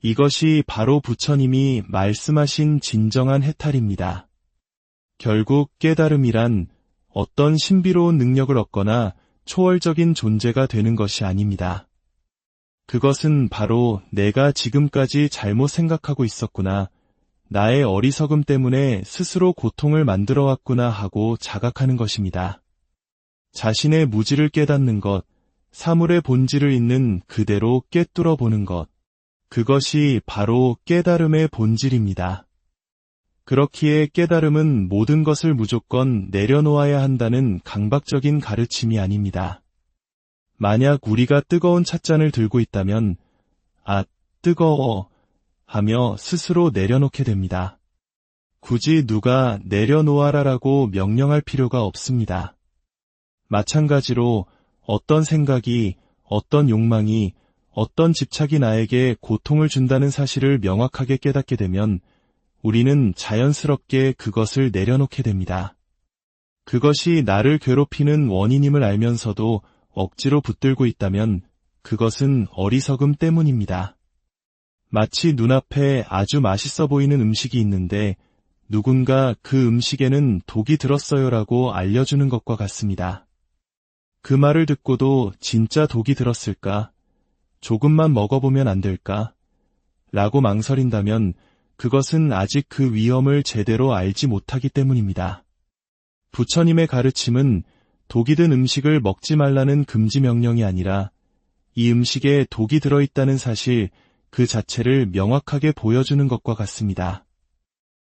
Speaker 1: 이것이 바로 부처님이 말씀하신 진정한 해탈입니다. 결국 깨달음이란 어떤 신비로운 능력을 얻거나 초월적인 존재가 되는 것이 아닙니다. 그것은 바로 내가 지금까지 잘못 생각하고 있었구나, 나의 어리석음 때문에 스스로 고통을 만들어왔구나 하고 자각하는 것입니다. 자신의 무지를 깨닫는 것, 사물의 본질을 있는 그대로 꿰뚫어 보는 것, 그것이 바로 깨달음의 본질입니다. 그렇기에 깨달음은 모든 것을 무조건 내려놓아야 한다는 강박적인 가르침이 아닙니다. 만약 우리가 뜨거운 찻잔을 들고 있다면 아, 뜨거워 하며 스스로 내려놓게 됩니다. 굳이 누가 내려놓아라라고 명령할 필요가 없습니다. 마찬가지로 어떤 생각이, 어떤 욕망이, 어떤 집착이 나에게 고통을 준다는 사실을 명확하게 깨닫게 되면 우리는 자연스럽게 그것을 내려놓게 됩니다. 그것이 나를 괴롭히는 원인임을 알면서도 억지로 붙들고 있다면 그것은 어리석음 때문입니다. 마치 눈앞에 아주 맛있어 보이는 음식이 있는데 누군가 그 음식에는 독이 들었어요라고 알려주는 것과 같습니다. 그 말을 듣고도 진짜 독이 들었을까? 조금만 먹어보면 안 될까? 라고 망설인다면 그것은 아직 그 위험을 제대로 알지 못하기 때문입니다. 부처님의 가르침은 독이 든 음식을 먹지 말라는 금지 명령이 아니라 이 음식에 독이 들어있다는 사실 그 자체를 명확하게 보여주는 것과 같습니다.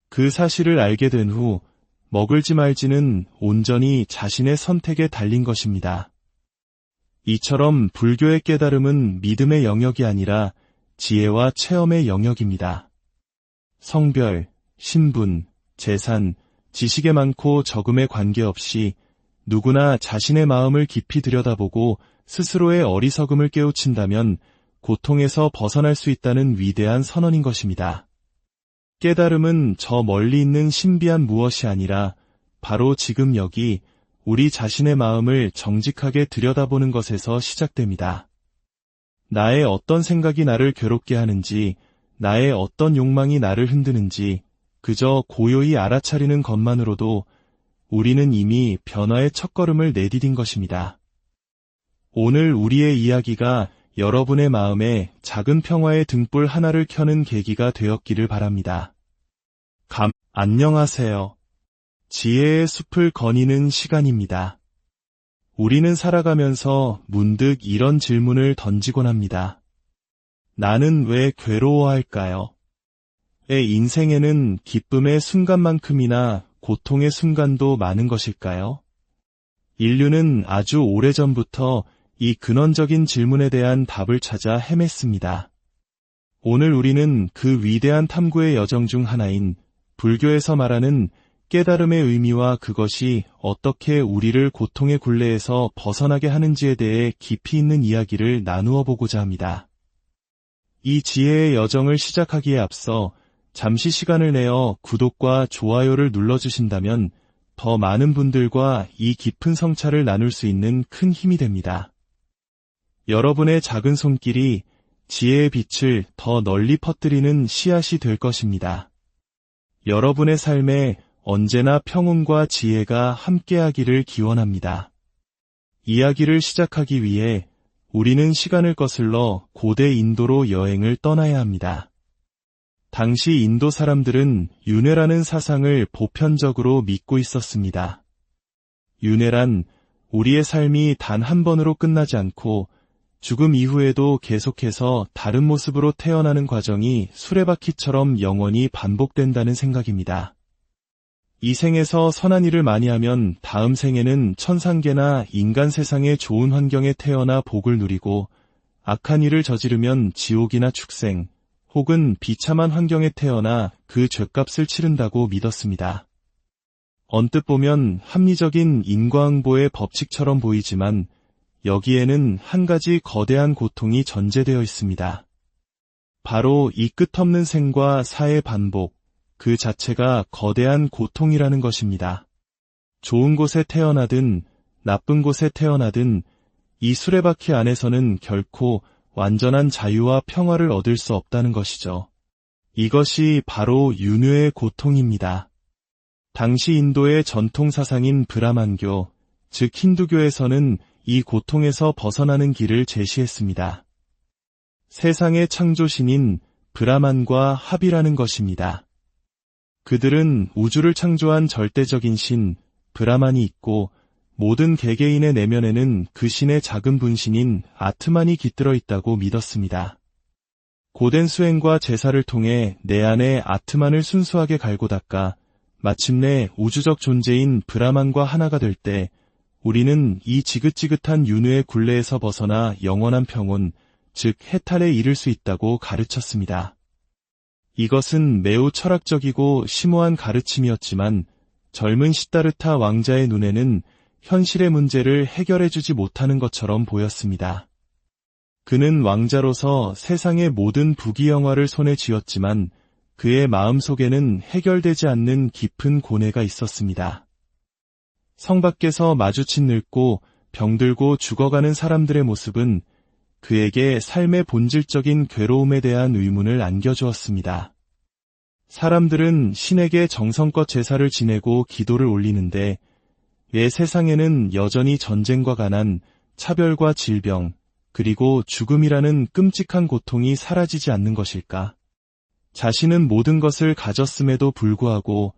Speaker 1: 그 사실을 알게 된 후 먹을지 말지는 온전히 자신의 선택에 달린 것입니다. 이처럼 불교의 깨달음은 믿음의 영역이 아니라 지혜와 체험의 영역입니다. 성별, 신분, 재산, 지식의 많고 적음에 관계없이 누구나 자신의 마음을 깊이 들여다보고 스스로의 어리석음을 깨우친다면 고통에서 벗어날 수 있다는 위대한 선언인 것입니다. 깨달음은 저 멀리 있는 신비한 무엇이 아니라 바로 지금 여기 우리 자신의 마음을 정직하게 들여다보는 것에서 시작됩니다. 나의 어떤 생각이 나를 괴롭게 하는지, 나의 어떤 욕망이 나를 흔드는지 그저 고요히 알아차리는 것만으로도 우리는 이미 변화의 첫걸음을 내디딘 것입니다. 오늘 우리의 이야기가 여러분의 마음에 작은 평화의 등불 하나를 켜는 계기가 되었기를 바랍니다. 안녕하세요. 지혜의 숲을 거니는 시간입니다. 우리는 살아가면서 문득 이런 질문을 던지곤 합니다. 나는 왜 괴로워할까요? 내 인생에는 기쁨의 순간만큼이나 고통의 순간도 많은 것일까요? 인류는 아주 오래전부터 이 근원적인 질문에 대한 답을 찾아 헤맸습니다. 오늘 우리는 그 위대한 탐구의 여정 중 하나인 불교에서 말하는 깨달음의 의미와 그것이 어떻게 우리를 고통의 굴레에서 벗어나게 하는지에 대해 깊이 있는 이야기를 나누어 보고자 합니다. 이 지혜의 여정을 시작하기에 앞서 잠시 시간을 내어 구독과 좋아요를 눌러주신다면 더 많은 분들과 이 깊은 성찰을 나눌 수 있는 큰 힘이 됩니다. 여러분의 작은 손길이 지혜의 빛을 더 널리 퍼뜨리는 씨앗이 될 것입니다. 여러분의 삶에 언제나 평온과 지혜가 함께하기를 기원합니다. 이야기를 시작하기 위해 우리는 시간을 거슬러 고대 인도로 여행을 떠나야 합니다. 당시 인도 사람들은 윤회라는 사상을 보편적으로 믿고 있었습니다. 윤회란 우리의 삶이 단 한 번으로 끝나지 않고 죽음 이후에도 계속해서 다른 모습으로 태어나는 과정이 수레바퀴처럼 영원히 반복된다는 생각입니다. 이 생에서 선한 일을 많이 하면 다음 생에는 천상계나 인간 세상의 좋은 환경에 태어나 복을 누리고 악한 일을 저지르면 지옥이나 축생 혹은 비참한 환경에 태어나 그 죗값을 치른다고 믿었습니다. 언뜻 보면 합리적인 인과응보의 법칙처럼 보이지만 여기에는 한 가지 거대한 고통이 전제되어 있습니다. 바로 이 끝없는 생과 사의 반복, 그 자체가 거대한 고통이라는 것입니다. 좋은 곳에 태어나든 나쁜 곳에 태어나든 이 수레바퀴 안에서는 결코 완전한 자유와 평화를 얻을 수 없다는 것이죠. 이것이 바로 윤회의 고통입니다. 당시 인도의 전통 사상인 브라만교, 즉 힌두교에서는 이 고통에서 벗어나는 길을 제시했습니다. 세상의 창조신인 브라만과 합이라는 것입니다. 그들은 우주를 창조한 절대적인 신, 브라만이 있고 모든 개개인의 내면에는 그 신의 작은 분신인 아트만이 깃들어 있다고 믿었습니다. 고된 수행과 제사를 통해 내 안에 아트만을 순수하게 갈고 닦아 마침내 우주적 존재인 브라만과 하나가 될 때 우리는 이 지긋지긋한 윤회의 굴레에서 벗어나 영원한 평온, 즉 해탈에 이를 수 있다고 가르쳤습니다. 이것은 매우 철학적이고 심오한 가르침이었지만 젊은 시다르타 왕자의 눈에는 현실의 문제를 해결해주지 못하는 것처럼 보였습니다. 그는 왕자로서 세상의 모든 부귀영화를 손에 쥐었지만 그의 마음속에는 해결되지 않는 깊은 고뇌가 있었습니다. 성 밖에서 마주친 늙고 병들고 죽어가는 사람들의 모습은 그에게 삶의 본질적인 괴로움에 대한 의문을 안겨주었습니다. 사람들은 신에게 정성껏 제사를 지내고 기도를 올리는데 왜 세상에는 여전히 전쟁과 가난, 차별과 질병, 그리고 죽음이라는 끔찍한 고통이 사라지지 않는 것일까? 자신은 모든 것을 가졌음에도 불구하고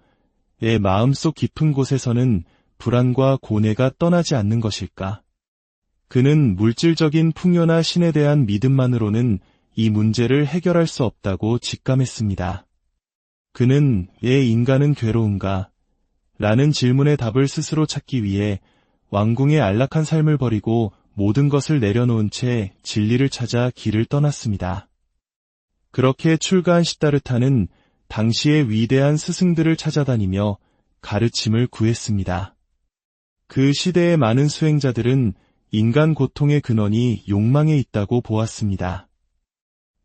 Speaker 1: 내 마음속 깊은 곳에서는 불안과 고뇌가 떠나지 않는 것일까? 그는 물질적인 풍요나 신에 대한 믿음만으로는 이 문제를 해결할 수 없다고 직감했습니다. 그는 왜 인간은 괴로운가? 라는 질문의 답을 스스로 찾기 위해 왕궁의 안락한 삶을 버리고 모든 것을 내려놓은 채 진리를 찾아 길을 떠났습니다. 그렇게 출가한 시다르타는 당시의 위대한 스승들을 찾아다니며 가르침을 구했습니다. 그 시대의 많은 수행자들은 인간 고통의 근원이 욕망에 있다고 보았습니다.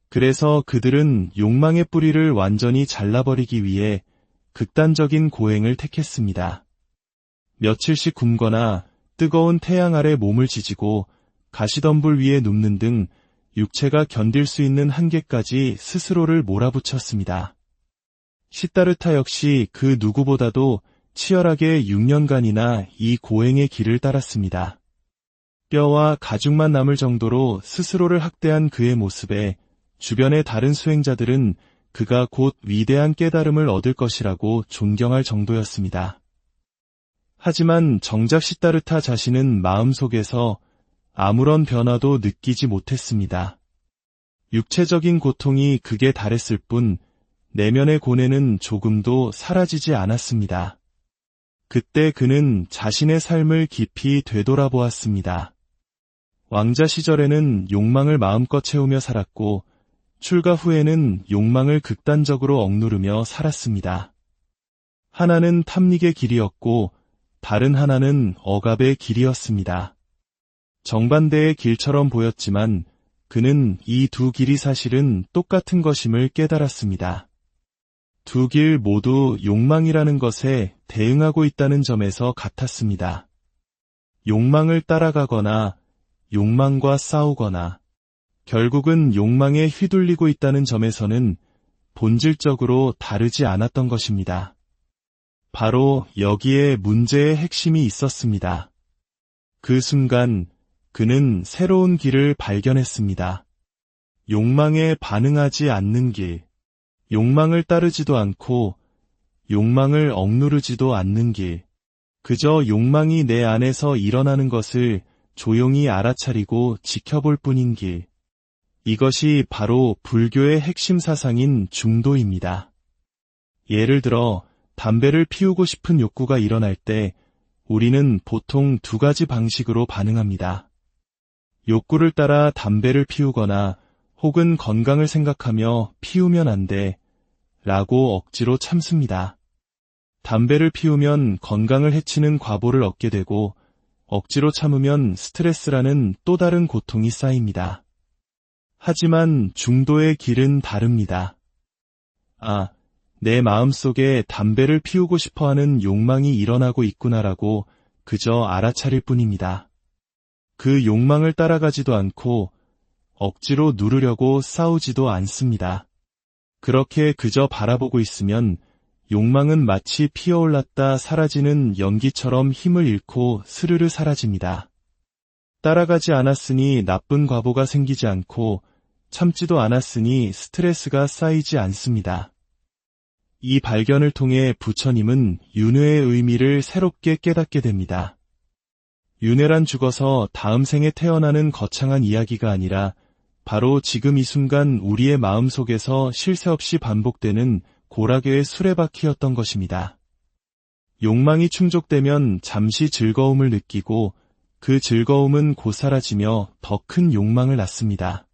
Speaker 1: 그래서 그들은 욕망의 뿌리를 완전히 잘라버리기 위해 극단적인 고행을 택했습니다. 며칠씩 굶거나 뜨거운 태양 아래 몸을 지지고 가시덤불 위에 눕는 등 육체가 견딜 수 있는 한계까지 스스로를 몰아붙였습니다. 시다르타 역시 그 누구보다도 치열하게 6년간이나 이 고행의 길을 따랐습니다. 뼈와 가죽만 남을 정도로 스스로를 학대한 그의 모습에 주변의 다른 수행자들은 그가 곧 위대한 깨달음을 얻을 것이라고 존경할 정도였습니다. 하지만 정작 시다르타 자신은 마음속에서 아무런 변화도 느끼지 못했습니다. 육체적인 고통이 극에 달했을 뿐 내면의 고뇌는 조금도 사라지지 않았습니다. 그때 그는 자신의 삶을 깊이 되돌아보았습니다. 왕자 시절에는 욕망을 마음껏 채우며 살았고 출가 후에는 욕망을 극단적으로 억누르며 살았습니다. 하나는 탐닉의 길이었고 다른 하나는 억압의 길이었습니다. 정반대의 길처럼 보였지만 그는 이 두 길이 사실은 똑같은 것임을 깨달았습니다. 두 길 모두 욕망이라는 것에 대응하고 있다는 점에서 같았습니다. 욕망을 따라가거나 욕망과 싸우거나 결국은 욕망에 휘둘리고 있다는 점에서는 본질적으로 다르지 않았던 것입니다. 바로 여기에 문제의 핵심이 있었습니다. 그 순간 그는 새로운 길을 발견했습니다. 욕망에 반응하지 않는 길, 욕망을 따르지도 않고 욕망을 억누르지도 않는 길, 그저 욕망이 내 안에서 일어나는 것을 조용히 알아차리고 지켜볼 뿐인 길. 이것이 바로 불교의 핵심 사상인 중도입니다. 예를 들어 담배를 피우고 싶은 욕구가 일어날 때 우리는 보통 두 가지 방식으로 반응합니다. 욕구를 따라 담배를 피우거나 혹은 건강을 생각하며 피우면 안 돼 라고 억지로 참습니다. 담배를 피우면 건강을 해치는 과보를 얻게 되고 억지로 참으면 스트레스라는 또 다른 고통이 쌓입니다. 하지만 중도의 길은 다릅니다. 내 마음속에 담배를 피우고 싶어하는 욕망이 일어나고 있구나라고 그저 알아차릴 뿐입니다. 그 욕망을 따라가지도 않고 억지로 누르려고 싸우지도 않습니다. 그렇게 그저 바라보고 있으면 욕망은 마치 피어올랐다 사라지는 연기처럼 힘을 잃고 스르르 사라집니다. 따라가지 않았으니 나쁜 과보가 생기지 않고 참지도 않았으니 스트레스가 쌓이지 않습니다. 이 발견을 통해 부처님은 윤회의 의미를 새롭게 깨닫게 됩니다. 윤회란 죽어서 다음 생에 태어나는 거창한 이야기가 아니라 바로 지금 이 순간 우리의 마음속에서 쉴 새 없이 반복되는 고락의 수레바퀴였던 것입니다. 욕망이 충족되면 잠시 즐거움을 느끼고 그 즐거움은 곧 사라지며 더 큰 욕망을 낳습니다.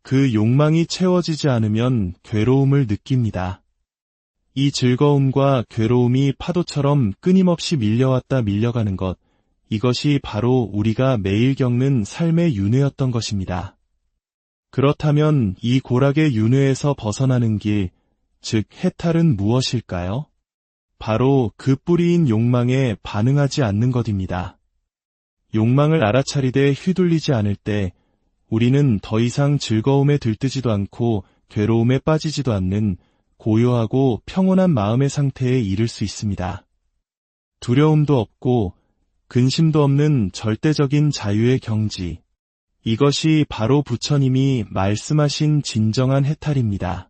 Speaker 1: 그 욕망이 채워지지 않으면 괴로움을 느낍니다. 이 즐거움과 괴로움이 파도처럼 끊임없이 밀려왔다 밀려가는 것, 이것이 바로 우리가 매일 겪는 삶의 윤회였던 것입니다. 그렇다면 이 고락의 윤회에서 벗어나는 길, 즉 해탈은 무엇일까요? 바로 그 뿌리인 욕망에 반응하지 않는 것입니다. 욕망을 알아차리되 휘둘리지 않을 때 우리는 더 이상 즐거움에 들뜨지도 않고 괴로움에 빠지지도 않는 고요하고 평온한 마음의 상태에 이를 수 있습니다. 두려움도 없고 근심도 없는 절대적인 자유의 경지. 이것이 바로 부처님이 말씀하신 진정한 해탈입니다.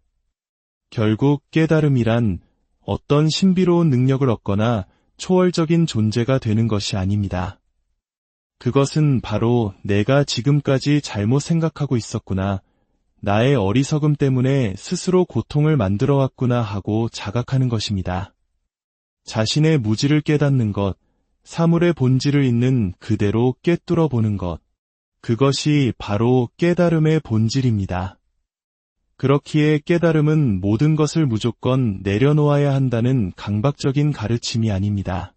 Speaker 1: 결국 깨달음이란 어떤 신비로운 능력을 얻거나 초월적인 존재가 되는 것이 아닙니다. 그것은 바로 내가 지금까지 잘못 생각하고 있었구나, 나의 어리석음 때문에 스스로 고통을 만들어왔구나 하고 자각하는 것입니다. 자신의 무지를 깨닫는 것, 사물의 본질을 있는 그대로 꿰뚫어 보는 것, 그것이 바로 깨달음의 본질입니다. 그렇기에 깨달음은 모든 것을 무조건 내려놓아야 한다는 강박적인 가르침이 아닙니다.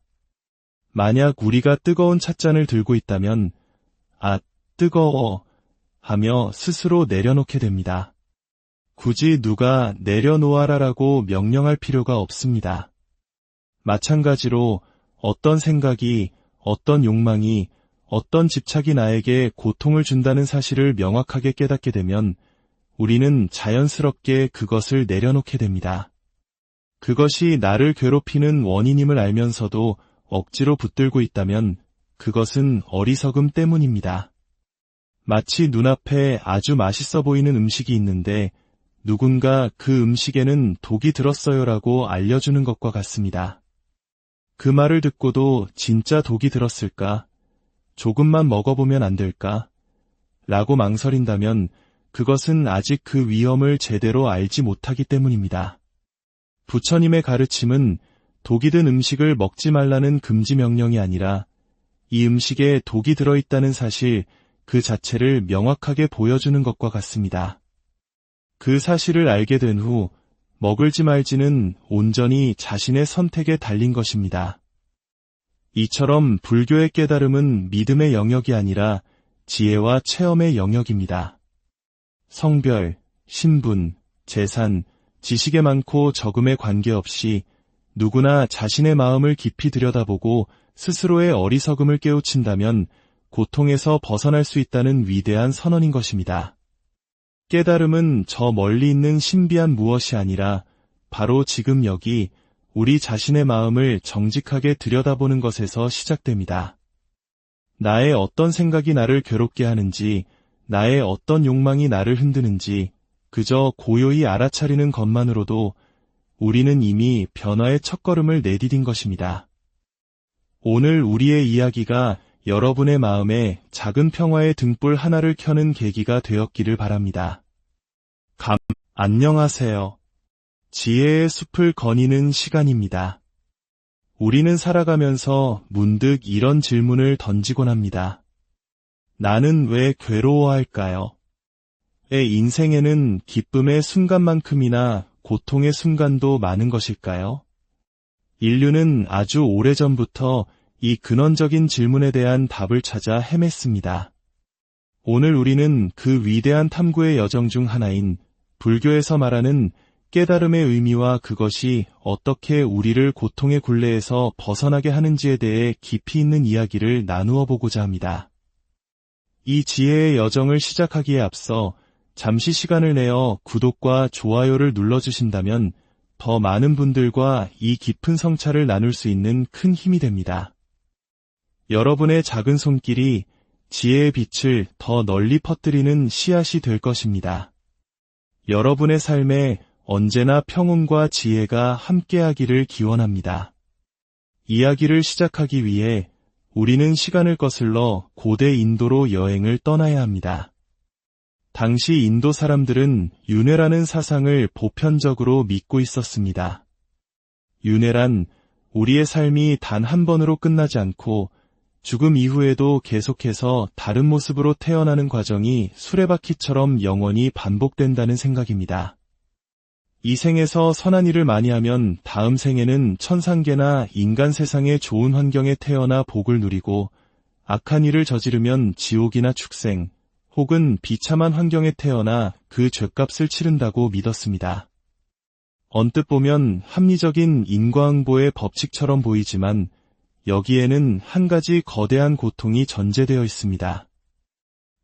Speaker 1: 만약 우리가 뜨거운 찻잔을 들고 있다면 뜨거워 하며 스스로 내려놓게 됩니다. 굳이 누가 내려놓아라라고 명령할 필요가 없습니다. 마찬가지로 어떤 생각이, 어떤 욕망이, 어떤 집착이 나에게 고통을 준다는 사실을 명확하게 깨닫게 되면 우리는 자연스럽게 그것을 내려놓게 됩니다. 그것이 나를 괴롭히는 원인임을 알면서도 억지로 붙들고 있다면 그것은 어리석음 때문입니다. 마치 눈앞에 아주 맛있어 보이는 음식이 있는데 누군가 그 음식에는 독이 들었어요라고 알려주는 것과 같습니다. 그 말을 듣고도 진짜 독이 들었을까? 조금만 먹어보면 안 될까? 라고 망설인다면 그것은 아직 그 위험을 제대로 알지 못하기 때문입니다. 부처님의 가르침은 독이 든 음식을 먹지 말라는 금지 명령이 아니라 이 음식에 독이 들어있다는 사실 그 자체를 명확하게 보여주는 것과 같습니다. 그 사실을 알게 된 후 먹을지 말지는 온전히 자신의 선택에 달린 것입니다. 이처럼 불교의 깨달음은 믿음의 영역이 아니라 지혜와 체험의 영역입니다. 성별, 신분, 재산, 지식의 많고 적음에 관계없이 누구나 자신의 마음을 깊이 들여다보고 스스로의 어리석음을 깨우친다면 고통에서 벗어날 수 있다는 위대한 선언인 것입니다. 깨달음은 저 멀리 있는 신비한 무엇이 아니라 바로 지금 여기 우리 자신의 마음을 정직하게 들여다보는 것에서 시작됩니다. 나의 어떤 생각이 나를 괴롭게 하는지, 나의 어떤 욕망이 나를 흔드는지 그저 고요히 알아차리는 것만으로도 우리는 이미 변화의 첫걸음을 내디딘 것입니다. 오늘 우리의 이야기가 여러분의 마음에 작은 평화의 등불 하나를 켜는 계기가 되었기를 바랍니다. 안녕하세요. 지혜의 숲을 거니는 시간입니다. 우리는 살아가면서 문득 이런 질문을 던지곤 합니다. 나는 왜 괴로워할까요? 내 인생에는 기쁨의 순간만큼이나 고통의 순간도 많은 것일까요? 인류는 아주 오래전부터 이 근원적인 질문에 대한 답을 찾아 헤맸습니다. 오늘 우리는 그 위대한 탐구의 여정 중 하나인 불교에서 말하는 깨달음의 의미와 그것이 어떻게 우리를 고통의 굴레에서 벗어나게 하는지에 대해 깊이 있는 이야기를 나누어 보고자 합니다. 이 지혜의 여정을 시작하기에 앞서 잠시 시간을 내어 구독과 좋아요를 눌러주신다면 더 많은 분들과 이 깊은 성찰을 나눌 수 있는 큰 힘이 됩니다. 여러분의 작은 손길이 지혜의 빛을 더 널리 퍼뜨리는 씨앗이 될 것입니다. 여러분의 삶에 언제나 평온과 지혜가 함께하기를 기원합니다. 이야기를 시작하기 위해 우리는 시간을 거슬러 고대 인도로 여행을 떠나야 합니다. 당시 인도 사람들은 윤회라는 사상을 보편적으로 믿고 있었습니다. 윤회란 우리의 삶이 단 한 번으로 끝나지 않고 죽음 이후에도 계속해서 다른 모습으로 태어나는 과정이 수레바퀴처럼 영원히 반복된다는 생각입니다. 이 생에서 선한 일을 많이 하면 다음 생에는 천상계나 인간 세상의 좋은 환경에 태어나 복을 누리고 악한 일을 저지르면 지옥이나 축생 혹은 비참한 환경에 태어나 그 죗값을 치른다고 믿었습니다. 언뜻 보면 합리적인 인과응보의 법칙처럼 보이지만 여기에는 한 가지 거대한 고통이 전제되어 있습니다.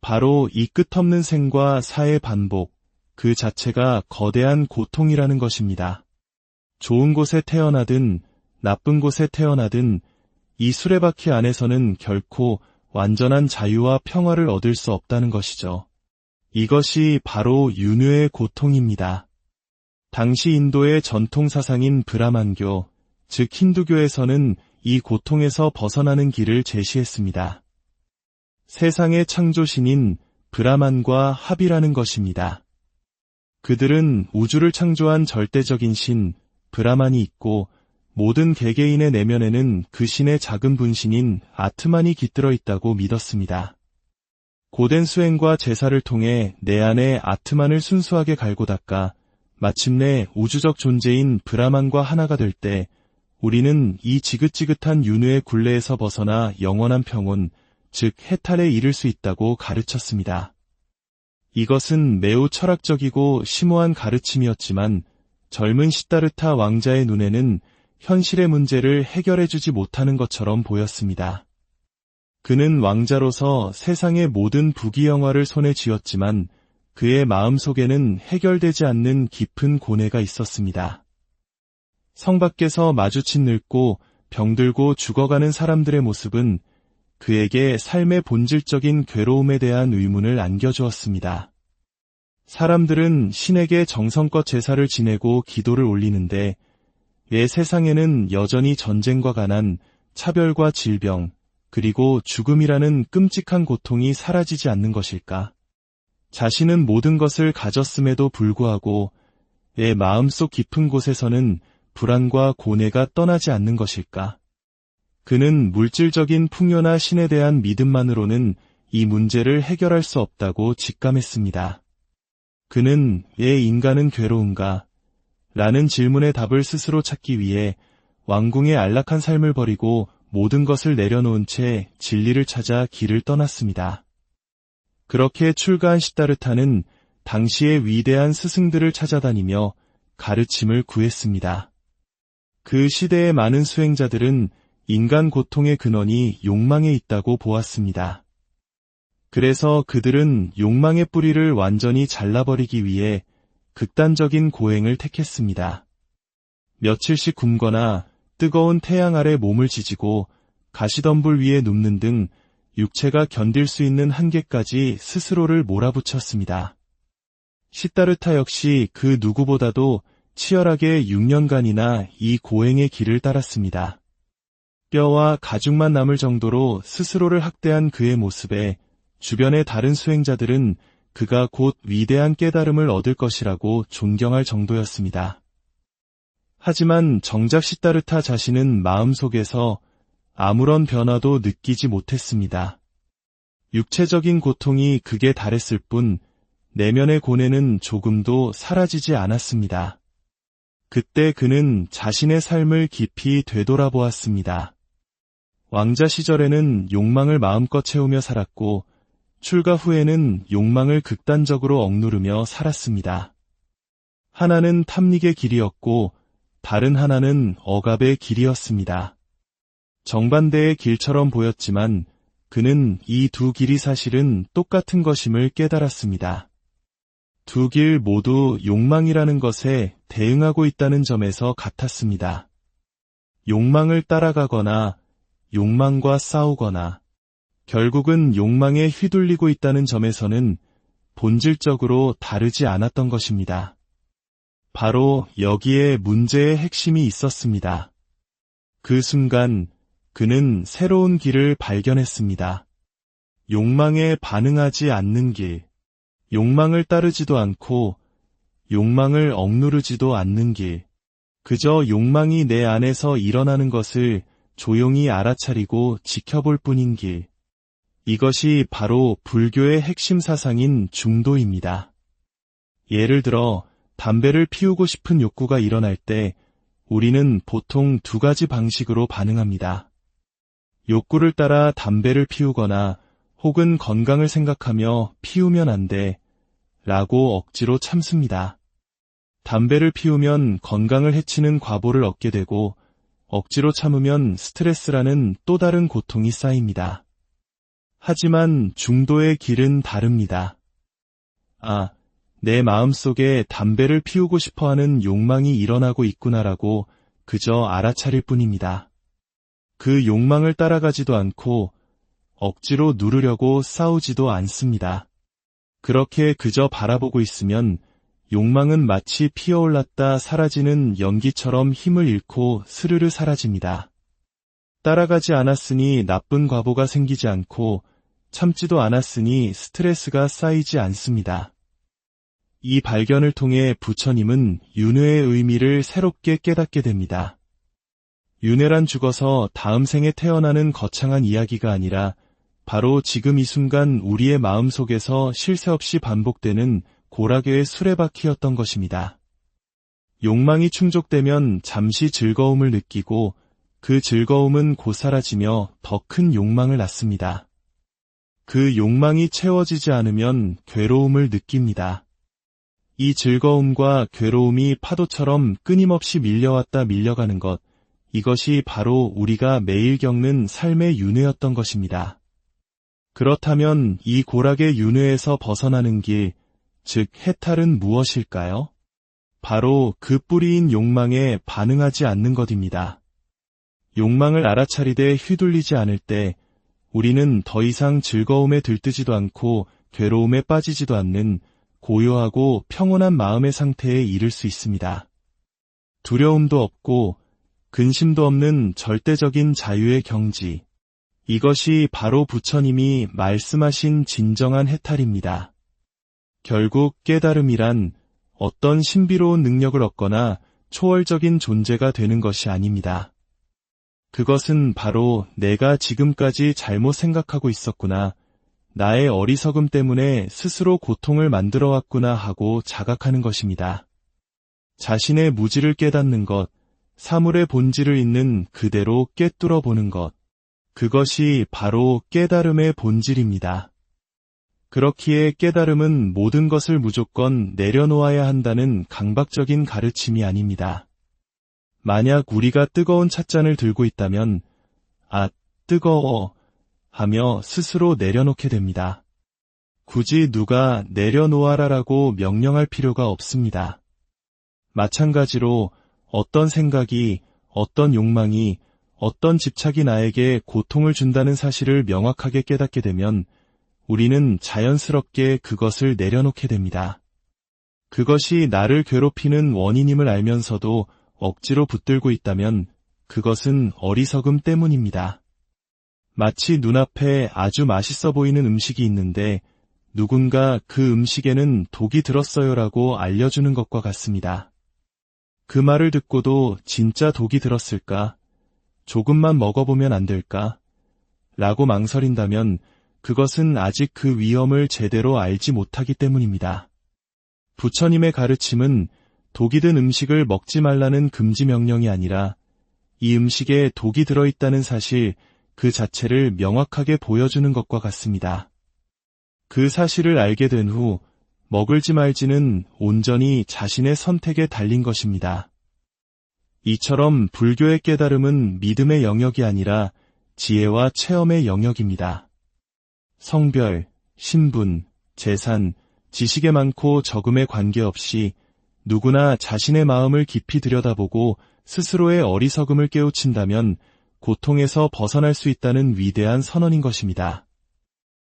Speaker 1: 바로 이 끝없는 생과 사의 반복, 그 자체가 거대한 고통이라는 것입니다. 좋은 곳에 태어나든 나쁜 곳에 태어나든 이 수레바퀴 안에서는 결코 완전한 자유와 평화를 얻을 수 없다는 것이죠. 이것이 바로 윤회의 고통입니다. 당시 인도의 전통 사상인 브라만교, 즉 힌두교에서는 이 고통에서 벗어나는 길을 제시했습니다. 세상의 창조신인 브라만과 합이라는 것입니다. 그들은 우주를 창조한 절대적인 신, 브라만이 있고 모든 개개인의 내면에는 그 신의 작은 분신인 아트만이 깃들어 있다고 믿었습니다. 고된 수행과 제사를 통해 내 안에 아트만을 순수하게 갈고 닦아 마침내 우주적 존재인 브라만과 하나가 될 때 우리는 이 지긋지긋한 윤회의 굴레에서 벗어나 영원한 평온, 즉 해탈에 이를 수 있다고 가르쳤습니다. 이것은 매우 철학적이고 심오한 가르침이었지만 젊은 시다르타 왕자의 눈에는 현실의 문제를 해결해주지 못하는 것처럼 보였습니다. 그는 왕자로서 세상의 모든 부귀영화를 손에 쥐었지만 그의 마음속에는 해결되지 않는 깊은 고뇌가 있었습니다. 성 밖에서 마주친 늙고 병들고 죽어가는 사람들의 모습은 그에게 삶의 본질적인 괴로움에 대한 의문을 안겨주었습니다. 사람들은 신에게 정성껏 제사를 지내고 기도를 올리는데 왜 세상에는 여전히 전쟁과 가난, 차별과 질병, 그리고 죽음이라는 끔찍한 고통이 사라지지 않는 것일까? 자신은 모든 것을 가졌음에도 불구하고 내 마음속 깊은 곳에서는 불안과 고뇌가 떠나지 않는 것일까? 그는 물질적인 풍요나 신에 대한 믿음만으로는 이 문제를 해결할 수 없다고 직감했습니다. 그는 왜 인간은 괴로운가? 라는 질문의 답을 스스로 찾기 위해 왕궁의 안락한 삶을 버리고 모든 것을 내려놓은 채 진리를 찾아 길을 떠났습니다. 그렇게 출가한 시다르타는 당시의 위대한 스승들을 찾아다니며 가르침을 구했습니다. 그 시대의 많은 수행자들은 인간 고통의 근원이 욕망에 있다고 보았습니다. 그래서 그들은 욕망의 뿌리를 완전히 잘라버리기 위해 극단적인 고행을 택했습니다. 며칠씩 굶거나 뜨거운 태양 아래 몸을 지지고 가시덤불 위에 눕는 등 육체가 견딜 수 있는 한계까지 스스로를 몰아붙였습니다. 시다르타 역시 그 누구보다도 치열하게 6년간이나 이 고행의 길을 따랐습니다. 뼈와 가죽만 남을 정도로 스스로를 학대한 그의 모습에 주변의 다른 수행자들은 그가 곧 위대한 깨달음을 얻을 것이라고 존경할 정도였습니다. 하지만 정작 시다르타 자신은 마음속에서 아무런 변화도 느끼지 못했습니다. 육체적인 고통이 극에 달했을 뿐 내면의 고뇌는 조금도 사라지지 않았습니다. 그때 그는 자신의 삶을 깊이 되돌아보았습니다. 왕자 시절에는 욕망을 마음껏 채우며 살았고 출가 후에는 욕망을 극단적으로 억누르며 살았습니다. 하나는 탐닉의 길이었고 다른 하나는 억압의 길이었습니다. 정반대의 길처럼 보였지만 그는 이 두 길이 사실은 똑같은 것임을 깨달았습니다. 두 길 모두 욕망이라는 것에 대응하고 있다는 점에서 같았습니다. 욕망을 따라가거나 욕망과 싸우거나 결국은 욕망에 휘둘리고 있다는 점에서는 본질적으로 다르지 않았던 것입니다. 바로 여기에 문제의 핵심이 있었습니다. 그 순간 그는 새로운 길을 발견했습니다. 욕망에 반응하지 않는 길, 욕망을 따르지도 않고 욕망을 억누르지도 않는 길, 그저 욕망이 내 안에서 일어나는 것을 조용히 알아차리고 지켜볼 뿐인 길. 이것이 바로 불교의 핵심 사상인 중도입니다. 예를 들어 담배를 피우고 싶은 욕구가 일어날 때 우리는 보통 두 가지 방식으로 반응합니다. 욕구를 따라 담배를 피우거나 혹은 건강을 생각하며 피우면 안 돼 라고 억지로 참습니다. 담배를 피우면 건강을 해치는 과보를 얻게 되고 억지로 참으면 스트레스라는 또 다른 고통이 쌓입니다. 하지만 중도의 길은 다릅니다. 내 마음속에 담배를 피우고 싶어하는 욕망이 일어나고 있구나라고 그저 알아차릴 뿐입니다. 그 욕망을 따라가지도 않고 억지로 누르려고 싸우지도 않습니다. 그렇게 그저 바라보고 있으면 욕망은 마치 피어올랐다 사라지는 연기처럼 힘을 잃고 스르르 사라집니다. 따라가지 않았으니 나쁜 과보가 생기지 않고 참지도 않았으니 스트레스가 쌓이지 않습니다. 이 발견을 통해 부처님은 윤회의 의미를 새롭게 깨닫게 됩니다. 윤회란 죽어서 다음 생에 태어나는 거창한 이야기가 아니라 바로 지금 이 순간 우리의 마음속에서 쉴 새 없이 반복되는 고락의 수레바퀴였던 것입니다. 욕망이 충족되면 잠시 즐거움을 느끼고 그 즐거움은 곧 사라지며 더 큰 욕망을 낳습니다. 그 욕망이 채워지지 않으면 괴로움을 느낍니다. 이 즐거움과 괴로움이 파도처럼 끊임없이 밀려왔다 밀려가는 것, 이것이 바로 우리가 매일 겪는 삶의 윤회였던 것입니다. 그렇다면 이 고락의 윤회에서 벗어나는 길, 즉 해탈은 무엇일까요? 바로 그 뿌리인 욕망에 반응하지 않는 것입니다. 욕망을 알아차리되 휘둘리지 않을 때 우리는 더 이상 즐거움에 들뜨지도 않고 괴로움에 빠지지도 않는 고요하고 평온한 마음의 상태에 이를 수 있습니다. 두려움도 없고 근심도 없는 절대적인 자유의 경지. 이것이 바로 부처님이 말씀하신 진정한 해탈입니다. 결국 깨달음이란 어떤 신비로운 능력을 얻거나 초월적인 존재가 되는 것이 아닙니다. 그것은 바로 내가 지금까지 잘못 생각하고 있었구나, 나의 어리석음 때문에 스스로 고통을 만들어 왔구나 하고 자각하는 것입니다. 자신의 무지를 깨닫는 것, 사물의 본질을 있는 그대로 꿰뚫어 보는 것. 그것이 바로 깨달음의 본질입니다. 그렇기에 깨달음은 모든 것을 무조건 내려놓아야 한다는 강박적인 가르침이 아닙니다. 만약 우리가 뜨거운 찻잔을 들고 있다면, 아, 뜨거워 하며 스스로 내려놓게 됩니다. 굳이 누가 내려놓아라라고 명령할 필요가 없습니다. 마찬가지로 어떤 생각이, 어떤 욕망이, 어떤 집착이 나에게 고통을 준다는 사실을 명확하게 깨닫게 되면 우리는 자연스럽게 그것을 내려놓게 됩니다. 그것이 나를 괴롭히는 원인임을 알면서도 억지로 붙들고 있다면 그것은 어리석음 때문입니다. 마치 눈앞에 아주 맛있어 보이는 음식이 있는데 누군가 그 음식에는 독이 들었어요라고 알려주는 것과 같습니다. 그 말을 듣고도 진짜 독이 들었을까? 조금만 먹어보면 안 될까? 라고 망설인다면 그것은 아직 그 위험을 제대로 알지 못하기 때문입니다. 부처님의 가르침은 독이 든 음식을 먹지 말라는 금지 명령이 아니라 이 음식에 독이 들어있다는 사실 그 자체를 명확하게 보여주는 것과 같습니다. 그 사실을 알게 된 후 먹을지 말지는 온전히 자신의 선택에 달린 것입니다. 이처럼 불교의 깨달음은 믿음의 영역이 아니라 지혜와 체험의 영역입니다. 성별, 신분, 재산, 지식에 많고 적음에 관계없이 누구나 자신의 마음을 깊이 들여다보고 스스로의 어리석음을 깨우친다면 고통에서 벗어날 수 있다는 위대한 선언인 것입니다.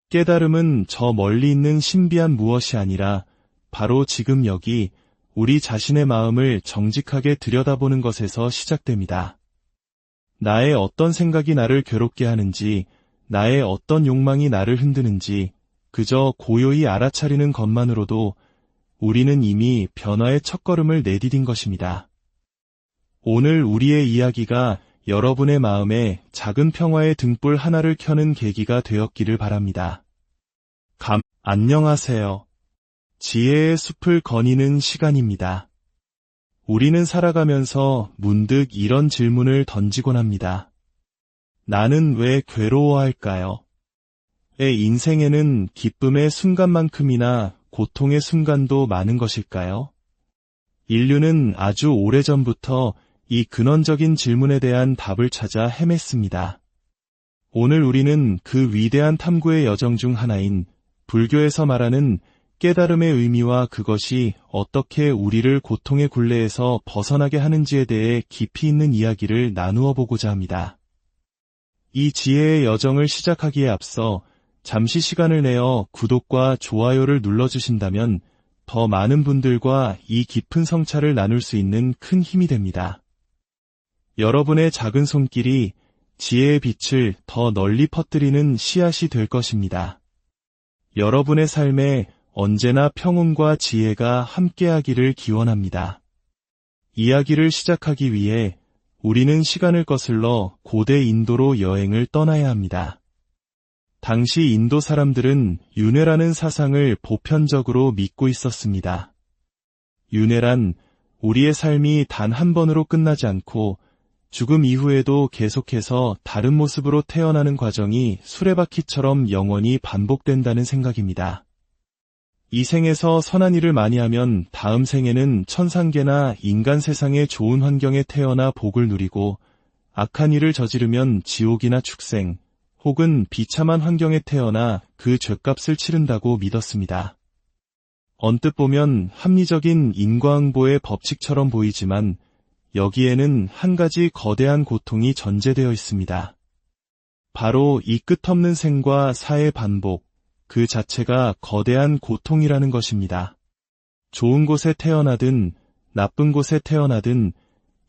Speaker 1: 깨달음은 저 멀리 있는 신비한 무엇이 아니라 바로 지금 여기 우리 자신의 마음을 정직하게 들여다보는 것에서 시작됩니다. 나의 어떤 생각이 나를 괴롭게 하는지, 나의 어떤 욕망이 나를 흔드는지 그저 고요히 알아차리는 것만으로도 우리는 이미 변화의 첫걸음을 내디딘 것입니다. 오늘 우리의 이야기가 여러분의 마음에 작은 평화의 등불 하나를 켜는 계기가 되었기를 바랍니다. 안녕하세요. 지혜의 숲을 거니는 시간입니다. 우리는 살아가면서 문득 이런 질문을 던지곤 합니다. 나는 왜 괴로워할까요? 내 인생에는 기쁨의 순간만큼이나 고통의 순간도 많은 것일까요? 인류는 아주 오래전부터 이 근원적인 질문에 대한 답을 찾아 헤맸습니다. 오늘 우리는 그 위대한 탐구의 여정 중 하나인 불교에서 말하는 깨달음의 의미와 그것이 어떻게 우리를 고통의 굴레에서 벗어나게 하는지에 대해 깊이 있는 이야기를 나누어 보고자 합니다. 이 지혜의 여정을 시작하기에 앞서 잠시 시간을 내어 구독과 좋아요를 눌러주신다면 더 많은 분들과 이 깊은 성찰을 나눌 수 있는 큰 힘이 됩니다. 여러분의 작은 손길이 지혜의 빛을 더 널리 퍼뜨리는 씨앗이 될 것입니다. 여러분의 삶에 언제나 평온과 지혜가 함께하기를 기원합니다. 이야기를 시작하기 위해 우리는 시간을 거슬러 고대 인도로 여행을 떠나야 합니다. 당시 인도 사람들은 윤회라는 사상을 보편적으로 믿고 있었습니다. 윤회란 우리의 삶이 단 한 번으로 끝나지 않고 죽음 이후에도 계속해서 다른 모습으로 태어나는 과정이 수레바퀴처럼 영원히 반복된다는 생각입니다. 이 생에서 선한 일을 많이 하면 다음 생에는 천상계나 인간 세상의 좋은 환경에 태어나 복을 누리고 악한 일을 저지르면 지옥이나 축생 혹은 비참한 환경에 태어나 그 죗값을 치른다고 믿었습니다. 언뜻 보면 합리적인 인과응보의 법칙처럼 보이지만 여기에는 한 가지 거대한 고통이 전제되어 있습니다. 바로 이 끝없는 생과 사의 반복, 그 자체가 거대한 고통이라는 것입니다. 좋은 곳에 태어나든 나쁜 곳에 태어나든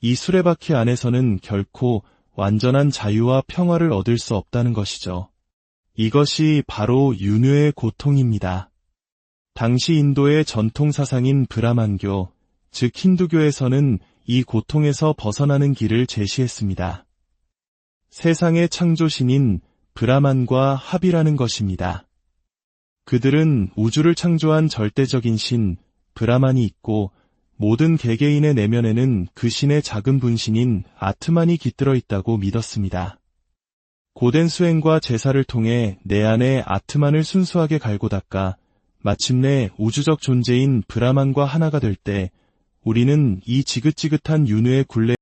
Speaker 1: 이 수레바퀴 안에서는 결코 완전한 자유와 평화를 얻을 수 없다는 것이죠. 이것이 바로 윤회의 고통입니다. 당시 인도의 전통 사상인 브라만교, 즉 힌두교에서는 이 고통에서 벗어나는 길을 제시했습니다. 세상의 창조신인 브라만과 합이라는 것입니다. 그들은 우주를 창조한 절대적인 신, 브라만이 있고 모든 개개인의 내면에는 그 신의 작은 분신인 아트만이 깃들어 있다고 믿었습니다. 고된 수행과 제사를 통해 내 안에 아트만을 순수하게 갈고 닦아 마침내 우주적 존재인 브라만과 하나가 될 때 우리는 이 지긋지긋한 윤회의 굴레